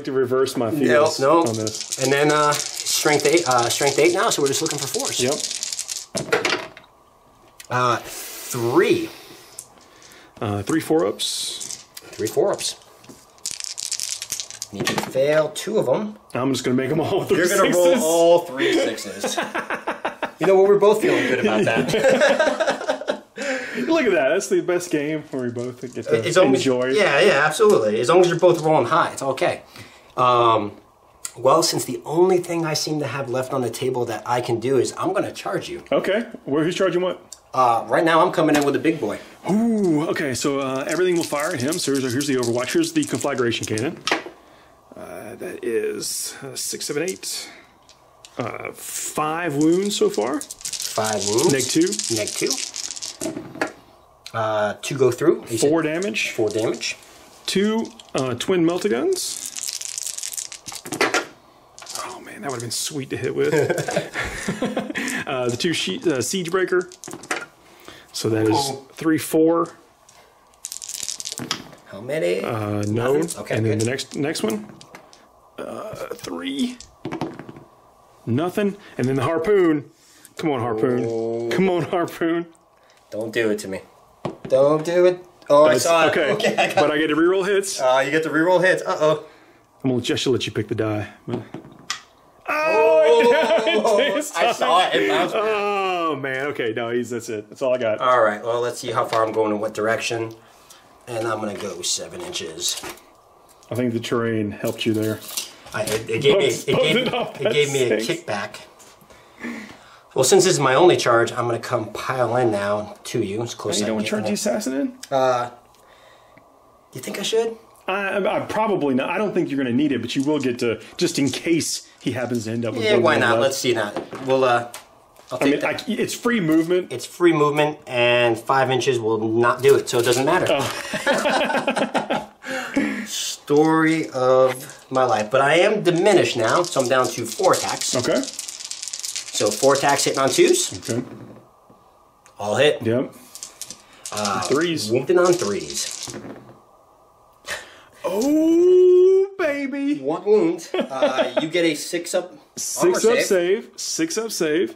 to reverse my feels on this. And then strength 8 now, so we're just looking for 4s. Yep. 3. 3 4-ups. 3 4-ups. Need to fail 2 of them. I'm just going to make them all 3 You're going to roll all 3 6s. You know what? We're both feeling good about that. Look at that. That's the best game where we both get to enjoy. Yeah, absolutely. As long as you're both rolling high, it's okay. Well, since the only thing I seem to have left on the table that I can do is I'm going to charge you. Okay. Who's charging what? Right now I'm coming in with a big boy. Ooh, okay. So everything will fire at him. So here's the Overwatch. Here's the conflagration cannon. That is 6, 7, 8. 5 wounds so far. 5 wounds. -2. -2. 2 go through. 4 damage. 4 damage. 2 twin meltaguns. Oh man, that would have been sweet to hit with. The 2 siege breaker. So that is 3, 4. How many? No. Nothing? Okay, and then good. the next one. 3. Nothing. And then the harpoon. Come on, harpoon. Oh. Come on, harpoon. Don't do it to me. Don't do it. Oh, I saw it. Okay, but I get to reroll hits. You get to reroll hits. Uh-oh. I'm going to just let you pick the die. Oh, I saw it. It bounced back. Oh, man. Okay, no, that's it. That's all I got. All right, well, let's see how far I'm going in what direction. And I'm going to go 7 inches. I think the terrain helped you there. It gave me a kickback. Well, since this is my only charge, I'm going to come pile in now to you. As close as You I don't can want to charge the assassin in? Do you think I should? I probably not. I don't think you're going to need it, but you will get to, just in case he happens to end up with Yeah, why not? left. Let's see that. We'll, I'll take that. It's free movement. It's free movement, and 5 inches will not do it, so it doesn't matter. Story of my life. But I am diminished now, so I'm down to 4 attacks. Okay. So 4 attacks hitting on 2s. Okay. All hit. Yep. 3s. Wounded on 3s. Oh, baby. 1 wound. You get a 6-up 6-up save. 6-up save.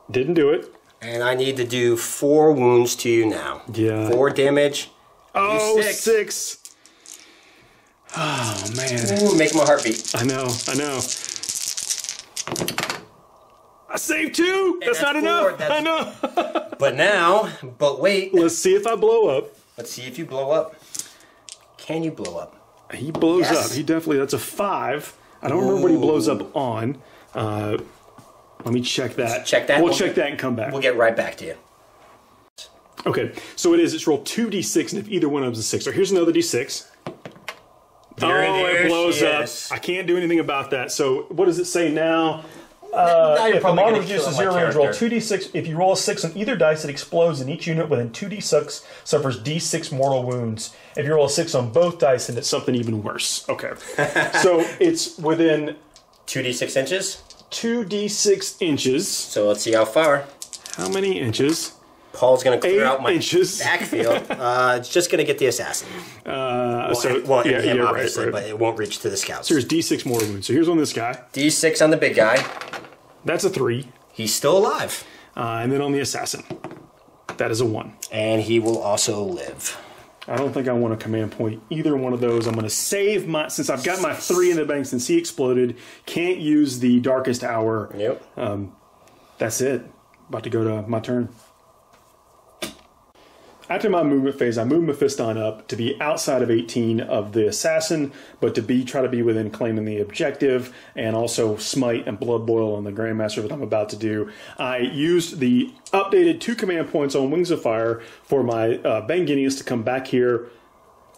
Didn't do it. And I need to do 4 wounds to you now. Yeah. 4 damage. Oh, You 6. Oh, man. Ooh, make my heart beat. I know. I saved 2. That's not 4. enough. I know. But wait. Let's see if I blow up. Let's see if you blow up. Can you blow up? He blows Yes. up. He definitely, that's a 5. I don't remember what he blows up on. Let me check that. Check that. We'll check that and come back. We'll get right back to you. Okay, so it's roll 2d6, and if either one of them is a 6. So here's another d6. There It blows she up. is. I can't do anything about that. So what does it say now? Now you're If a probably model gonna kill reduces my 0 range, roll character. 2d6. If you roll a 6 on either dice, it explodes, and each unit within 2d6 suffers d6 mortal wounds. If you roll a 6 on both dice, then it's Something even worse. Okay. So it's within 2d6 inches. 2d6 inches. So let's see how far. How many inches? Paul's going to clear 8 out my inches. backfield. It's just going to get the assassin. Well, And him, right, obviously, right. but it won't reach to the scouts. So here's d6 mortal wounds. So here's on this guy. D6 on the big guy. That's a 3. He's still alive. And then on the assassin, that is a 1. And he will also live. I don't think I want to command point either one of those. I'm going to save my, since I've got my 3 in the bank since he exploded, can't use the darkest hour. Yep. That's it. About to go to my turn. After my movement phase, I move Mephiston up to be outside of 18 of the assassin, but to try to be within claiming the objective, and also smite and blood boil on the Grandmaster that I'm about to do. I used the updated 2 command points on Wings of Fire for my Banginius to come back here.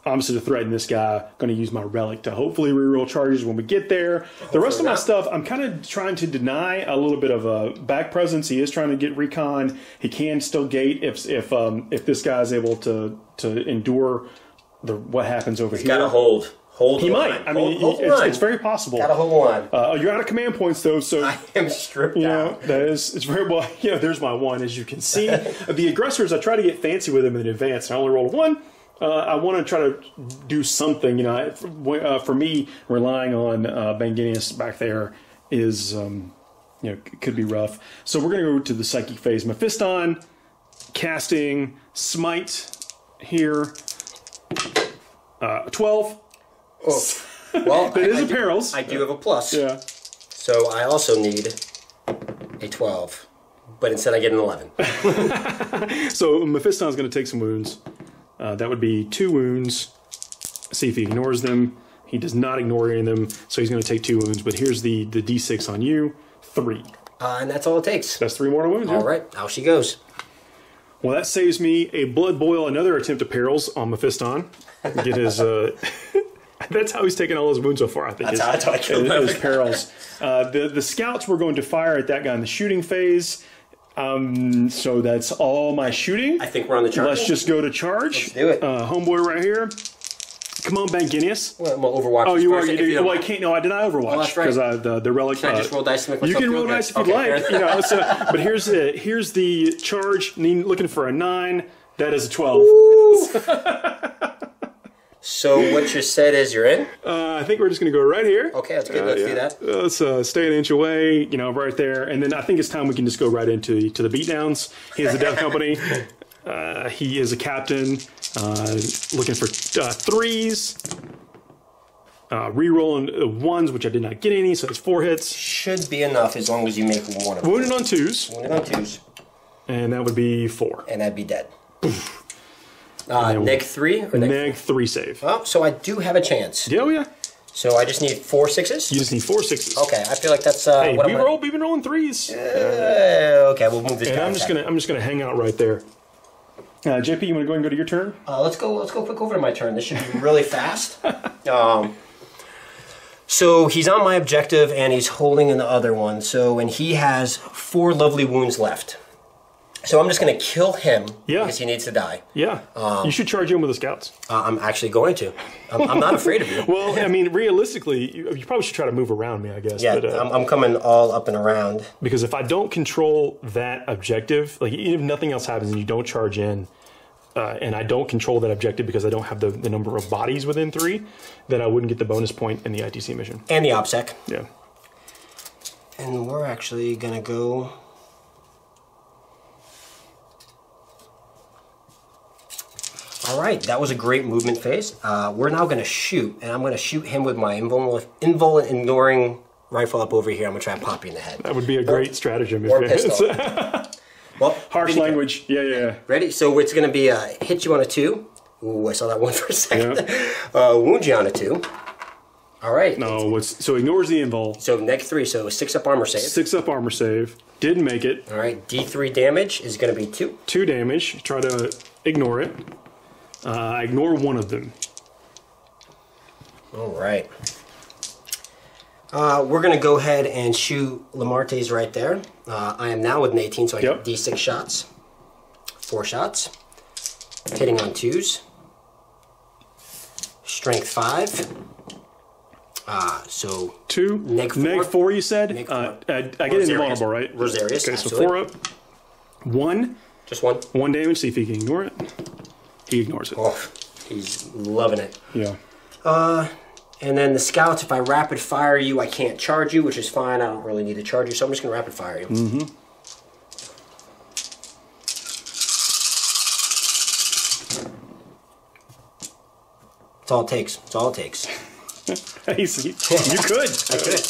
Obviously, to threaten this guy, going to use my relic to hopefully reroll charges when we get there. The rest of my stuff, I'm kind of trying to deny a little bit of a back presence. He is trying to get recon. He can still gate if this guy is able to endure what happens over here. Got to hold. Hold. He the might. line. I mean, hold it's very possible. Got to hold on. You're out of command points though, so I am stripped you out. know, it's very well. Yeah, there's my 1, as you can see. The aggressors, I try to get fancy with them in advance. I only rolled a 1. I want to try to do something. You know, for me, relying on Banginius back there is, could be rough. So we're going to go to the psychic phase. Mephiston, casting smite here. 12. Oh. Well, That is a perils. I do have a plus. Yeah. So I also need a 12. But instead I get an 11. So Mephiston's going to take some wounds. That would be 2 wounds. See if he ignores them. He does not ignore any of them, so he's going to take 2 wounds. But here's the d6 on you. 3. And that's all it takes. That's 3 mortal wounds. Yeah. All right, out she goes. Well, that saves me a blood boil, another attempt at perils on Mephiston. Get his. That's how he's taken all his wounds so far. I think. That's how I killed him. His perils. The scouts were going to fire at that guy in the shooting phase. So that's all my shooting. I think we're on the charge. Let's just go to charge. Let's do it. Homeboy right here. Come on, Banginius. Well, I'm gonna Overwatch. Oh, this you for a are. You second, if do. don't Well, I mind. can't. No, I deny Overwatch that's right. because the relic. Can I just roll dice to make You myself can feel roll good? dice if you'd Okay, like. You know. So, but here's the charge. Looking for a 9. That is a 12. So what you said is you're in? I think we're just going to go right here. Okay, that's good. Let's do that. Let's stay an inch away, right there. And then I think it's time we can just go right into the beatdowns. He has the Death Company. He is a captain, looking for 3s. Rerolling 1s, which I did not get any, so it's 4 hits. Should be enough as long as you make one of them. Wounded on 2s. Wounded on 2s. And that would be 4. And I'd be dead. Neg 3 or neg 3 save. Oh, so I do have a chance. Yeah, yeah. So I just need 4 6s? You just need 4 6s. Okay, I feel like that's hey, we've been rolling 3s. Okay, we'll move this and guy. I'm just gonna hang out right there. JP, you want to go ahead and go to your turn? Let's go quick over to my turn. This should be really fast. So he's on my objective and he's holding in the other one. And he has 4 lovely wounds left. So I'm just going to kill him because he needs to die. Yeah. You should charge him with the scouts. I'm actually going to. I'm not afraid of you. Well, I mean, realistically, you probably should try to move around me, I guess. Yeah, but, I'm coming all up and around. Because if I don't control that objective, like even if nothing else happens and you don't charge in, and I don't control that objective because I don't have the number of bodies within 3, then I wouldn't get the bonus point in the ITC mission. And the OPSEC. Yeah. And we're actually going to go... All right, that was a great movement phase. We're now going to shoot, and I'm going to shoot him with my invuln ignoring rifle up over here. I'm going to try and pop you in the head. That would be a great stratagem. Or pistol. Well, harsh language. Yeah. Ready? So it's going to be hit you on a 2. Ooh, I saw that one for a second. Yeah. Wound you on a 2. All right. No, so ignores the invul. So neg 3, so 6 up armor save. 6 up armor save. Didn't make it. All right, D3 damage is going to be 2. 2 damage. Try to ignore it. Ignore one of them. All right. We're going to go ahead and shoot Lamarte's right there. I am now with an 18, so I get D6 shots. 4 shots. Hitting on 2s. Strength 5. So 2. Neg 4. Neg 4, you said? Neg 4. I get invulnerable, right? Rosarius, okay, absolutely. so 4 up. 1. Just 1. 1 damage, see if he can ignore it. He ignores it. Oh, he's loving it. Yeah. And then the scouts, if I rapid fire you, I can't charge you, which is fine. I don't really need to charge you, so I'm just going to rapid fire you. Mm-hmm. That's all it takes. That's all it takes. You could. I could.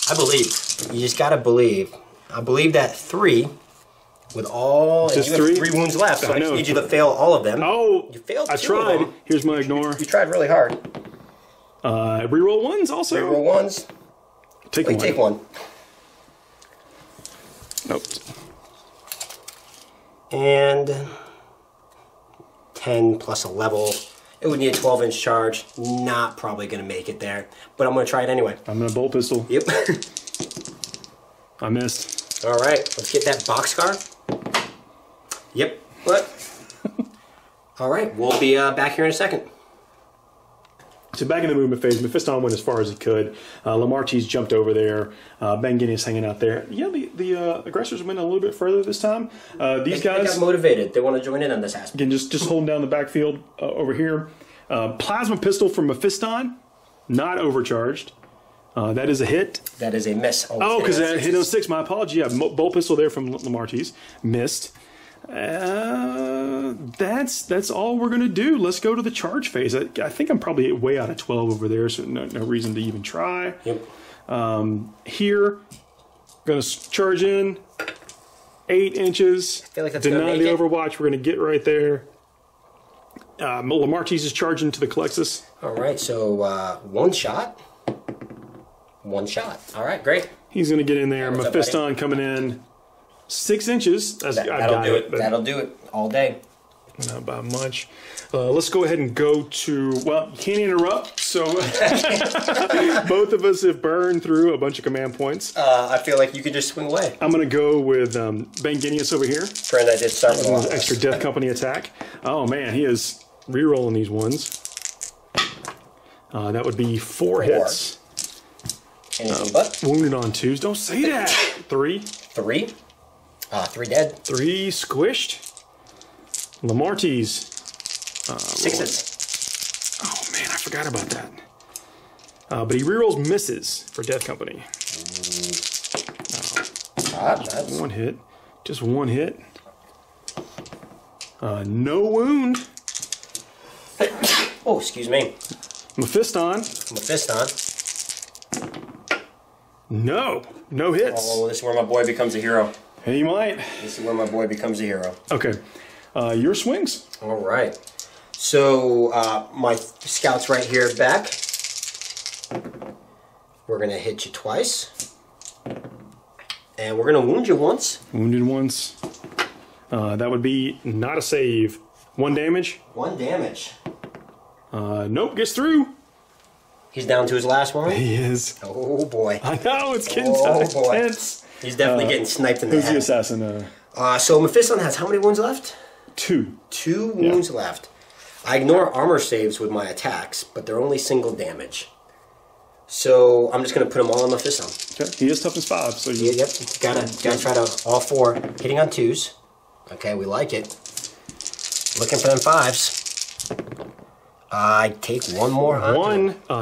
I believe. You just got to believe. I believe that 3... With all, just and you have 3 wounds left, so I just need you to fail all of them. Oh, you failed 2 I tried. of them. Here's my ignore. You tried really hard. Reroll 1s also. Reroll 1s. Take one. Take 1. Nope. And 10 plus a level. It would need a 12-inch charge. Not probably going to make it there, but I'm going to try it anyway. I'm going to bolt pistol. Yep. I missed. All right, let's get that boxcar. Yep. What? All right, we'll be back here in a second. So back in the movement phase, Mephiston went as far as he could. Lamartie's jumped over there. Ben Guinea's hanging out there. Yeah, the aggressors went a little bit further this time. These guys... They got motivated. They want to join in on this aspect. Again, just holding down the backfield over here. Plasma pistol from Mephiston, not overcharged. That is a hit. That is a miss. Oh, because that hit on 6. My apology. Yeah, bolt pistol there from Lamartie's. Missed. That's all we're going to do. Let's go to the charge phase. I think I'm probably way out of 12 over there, so no reason to even try. Yep. Here, going to charge in 8 inches. I feel like that's deny the Overwatch. We're going to get right there. Lamartie's is charging to the Calexis. All right, so 1 shot. 1 shot. All right, great. He's going to get in there. Mephiston coming in 6 inches. That'll do it. That'll do it all day. Not by much. Let's go ahead and go to, well, you can't interrupt, so both of us have burned through a bunch of command points. I feel like you could just swing away. I'm going to go with Ben Guineas over here. Friend, I did start with an extra Death Company attack. Oh, man, he is re-rolling these ones. That would be 4 hits. Anything but? Wounded on 2s. Don't say that. 3. 3? 3 dead. 3 squished. Lamartie's. 6s. Oh forgot about that. But he rerolls misses for Death Company. That's... One hit. Just one hit. No wound. Oh, excuse me. Mephiston. No hits. Oh, this is where my boy becomes a hero. He might. This is where my boy becomes a hero. Okay. Your swings. All right. So my scouts right here back. We're going to hit you twice. And we're going to wound you once. Wounded once. That would be not a save. 1 damage. 1 damage. Nope, gets through. He's down to his last one. He is. Oh boy. I know, it's getting tense. He's definitely getting sniped in the Who's head. the assassin? So Mephiston has how many wounds left? 2. 2 wounds left. I ignore armor saves with my attacks, but they're only single damage. So I'm just going to put them all on Mephiston. Okay, he is toughness 5. So you... Yep, gotta try to all 4. Hitting on 2s. Okay, we like it. Looking for them 5s. I take 1 more.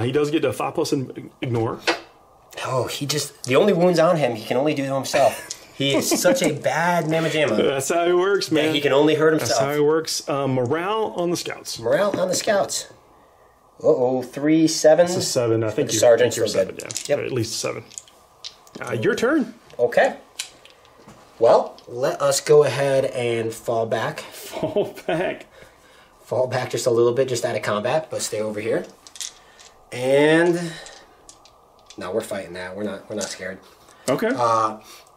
He does get a 5+ and ignore. Oh, the only wounds on him, he can only do to himself. He is such a bad mamma-jamma. That's how it works, man. That he can only hurt himself. That's how it works. Morale on the scouts. Morale on the scouts. Uh-oh, 3 7s. It's a 7. I think the sergeant's you're still 7, good. yeah. Yep. At least 7. Your turn. Okay. Well, let us go ahead and fall back. Fall back. Fall back just a little bit, just out of combat, but stay over here. And no, we're fighting that. We're not scared. Okay.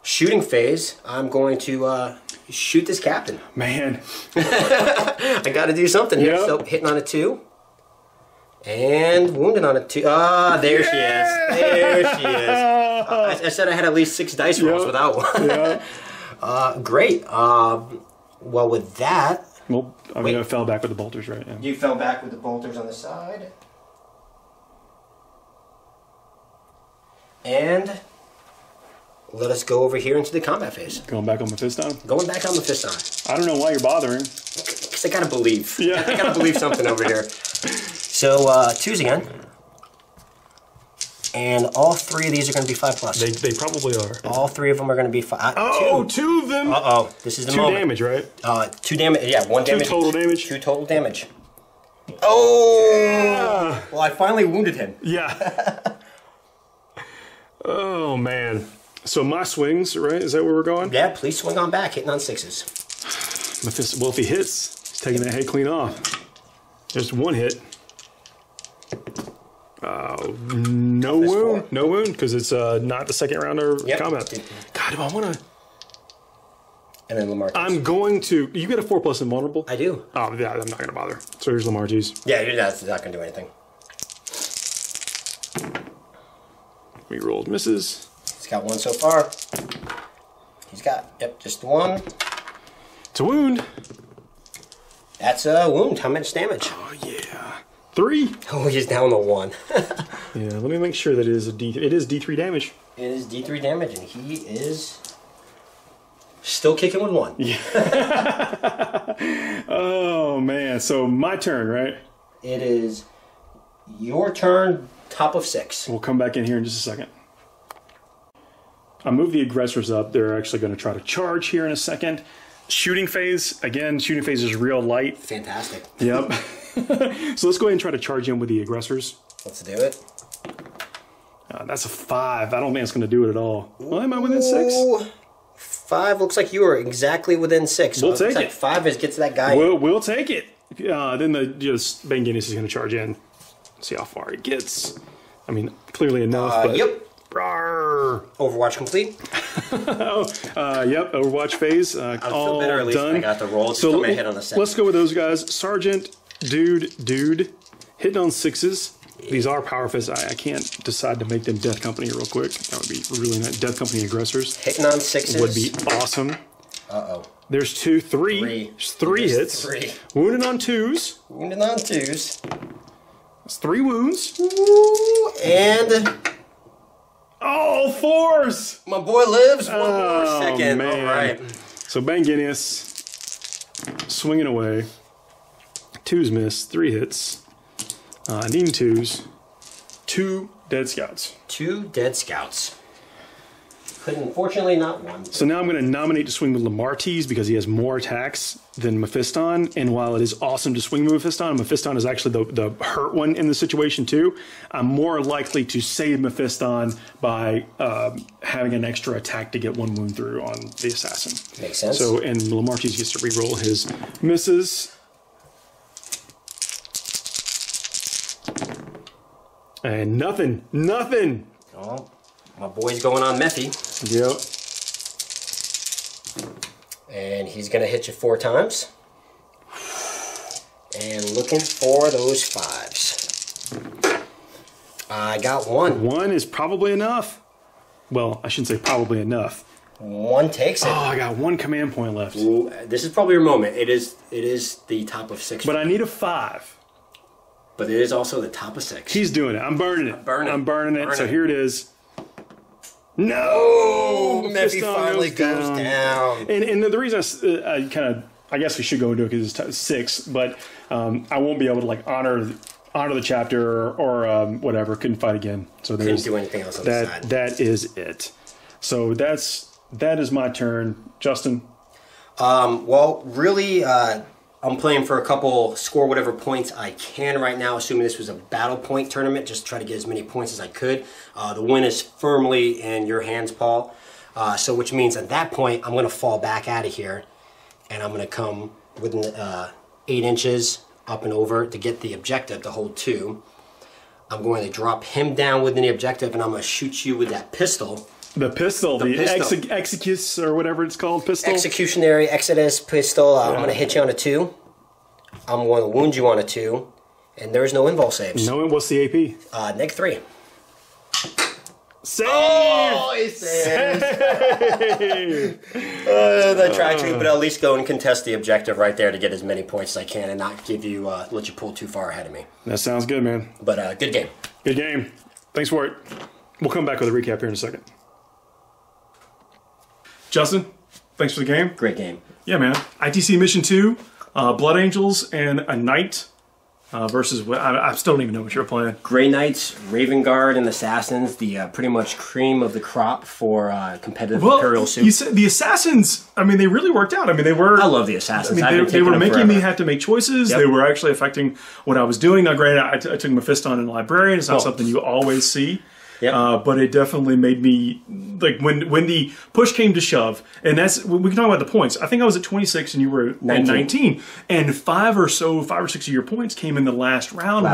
Shooting phase. I'm going to shoot this captain. Man. I got to do something here. Yep. So hitting on a 2. And wounded on a 2. Ah, there she is. There she is. I said I had at least 6 dice rolls without one. Yeah. Great. Well, with that... Well, I fell back with the bolters, right? Yeah. You fell back with the bolters on the side. And let us go over here into the combat phase. Going back on Mephiston? Going back on the Mephiston. I don't know why you're bothering. Because I gotta believe. Yeah. I gotta believe something over here. So, 2s again. And all 3 of these are going to be 5+. They probably are. All 3 of them are going to be 5. Oh, 2 of them. Uh-oh. This is the 2 moment. damage, right? 2 damage. Yeah, 1 damage. 2 total damage. 2 total damage. Oh! Yeah. Well, I finally wounded him. Yeah. Oh, man. So my swings, right? Is that where we're going? Yeah, please swing on back, hitting on 6s. Well, if he hits, he's taking that head clean off. Just 1 hit. No wound. 4. No wound, because it's not the second round of combat. God, do I want to... And then Lamarcus. I'm going to... You get a 4+ invulnerable? I do. Oh, yeah, I'm not going to bother. So here's Lamarcus. Yeah, that's not going to do anything. We rolled misses. He's got 1 so far. He's got, just 1. It's a wound. That's a wound. How much damage? Oh, yeah. 3. Oh, he's down to 1. Yeah, let me make sure that it is it is D3 damage. It is D3 damage, and he is still kicking with 1. Yeah. Oh, man. So my turn, right? It is your turn, top of 6. We'll come back in here in just a second. I move the aggressors up. They're actually going to try to charge here in a second. Shooting phase. Again, shooting phase is real light. Fantastic. Yep. So let's go ahead and try to charge in with the aggressors. Let's do it. That's a 5. I don't think it's going to do it at all. Well, am I within 6? Ooh, 5 looks like you are exactly within 6. So We'll take like it. 5 gets that guy. We'll take it. Then Ben Guinness is going to charge in. See how far he gets. I mean, clearly enough. But Yep. Rawr. Overwatch complete. Yep, Overwatch phase. I feel All better at least done. I got the roll. Just So put my head on the 7. let's go with those guys. Sergeant, dude, hitting on 6s. These are power fists. I can't decide to make them Death Company real quick. That would be really nice. Death Company aggressors Hitting on 6s. would be awesome. Uh-oh. There's 2, 3. There's 3 hits. 3. Wounded on 2s. Wounded on 2s. That's 3 wounds. Ooh, and Oh, 4s. my boy lives. One more second. Man. All right. So Ben Guinness swinging away. 2s miss. 3 hits. Needing 2s. 2 Dead Scouts. 2 Dead Scouts. Unfortunately, not 1. So now I'm going to nominate to swing with Lamartine because he has more attacks than Mephiston. And while it is awesome to swing with Mephiston is actually the hurt one in the situation too. I'm more likely to save Mephiston by having an extra attack to get 1 wound through on the assassin. Makes sense. So, and Lamartine gets to reroll his misses. And nothing. Oh, my boy's going on Methy. Yep. And he's going to hit you 4 times. And looking for those 5s. I got 1. 1 is probably enough. Well, I shouldn't say probably enough. 1 takes it. Oh, I got 1 command point left. Ooh, this is probably your moment. It is the top of 6. But I need a 5. But it is also the top of 6. He's doing it. I'm burning it. I'm burning it. So here it is. No! Oh, Methy finally goes down. And the reason I kind of, I guess we should go into it because it's 6, but I won't be able to like honor the chapter or whatever. Couldn't fight again. So couldn't do anything else on the side. That is it. So that is my turn, Justin. Well, really, I'm playing for a couple, score whatever points I can right now, assuming this was a battle point tournament, just try to get as many points as I could. The win is firmly in your hands, Paul. So which means at that point, I'm going to fall back out of here, and I'm going to come within 8 inches up and over to get the objective to hold 2. I'm going to drop him down within the objective, and I'm going to shoot you with that pistol. The pistol. Execus or whatever it's called, pistol. Executionary Exodus pistol. I'm going to hit you on a 2. I'm going to wound you on a 2. And there's no invul saves. No, what's the AP? -3. Save! Oh, he saves. I tried to, but at least go and contest the objective right there to get as many points as I can and not give you, let you pull too far ahead of me. That sounds good, man. But good game. Good game. Thanks for it. We'll come back with a recap here in a second. Justin, thanks for the game. Great game. Yeah, man. ITC Mission 2, Blood Angels, and a Knight versus, I still don't even know what you're playing. Grey Knights, Raven Guard, and Assassins, the pretty much cream of the crop for competitive Imperial suit. You said the Assassins, I mean, they really worked out. I mean, they were... I love the Assassins. I mean, they were making me have to make choices. Yep. They were actually affecting what I was doing. Now, granted, I took Mephiston and Librarian. It's not something you always see. Yep. But it definitely made me, like, when the push came to shove, and that's, we can talk about the points. I think I was at 26 and you were at 19. And 5 or 6 of your points came in the last round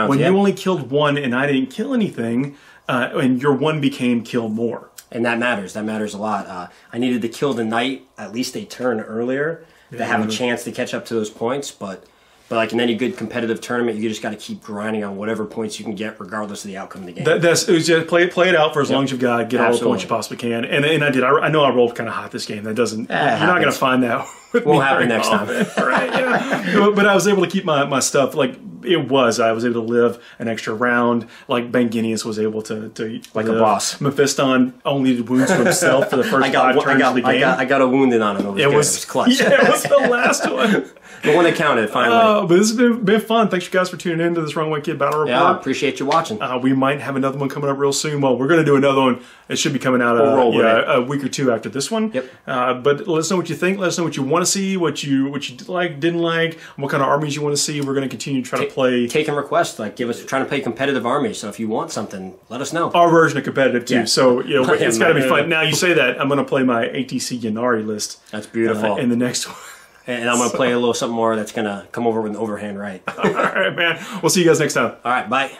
when you only killed 1 and I didn't kill anything, and your 1 became kill more. And that matters. That matters a lot. I needed to kill the Knight at least a turn earlier to have a chance to catch up to those points, but like in any good competitive tournament, you just got to keep grinding on whatever points you can get, regardless of the outcome of the game. Play it out for as long as you've got. Get all the points you possibly can. And I did. I know I rolled kind of hot this game. That doesn't. You're not going to find that. Won't happen next time. Right? Yeah. But I was able to keep my stuff like it was. I was able to live an extra round. Like Banginius was able to like live. A boss. Mephiston only did wounds to himself for the first 5 turns of the game. I got a wounded on him. It was clutch. Yeah, it was the last one. The one that counted, finally. But this has been fun. Thanks, you guys, for tuning in to this Runaway Kid Battle Report. Yeah, appreciate you watching. We might have another one coming up real soon. Well, we're going to do another one. It should be coming out a week or 2 after this one. Yep. But let us know what you think. Let us know what you want to see, what you like, didn't like, what kind of armies you want to see. We're going to continue to try to play. Taking requests, like trying to play competitive armies. So if you want something, let us know. Our version of competitive too. Yeah. So it's got to be fun. Now you say that, I'm going to play my ATC Yanari list. That's beautiful. In the next one. And I'm going to play a little something more that's going to come over with an overhand right. All right, man. We'll see you guys next time. All right, bye.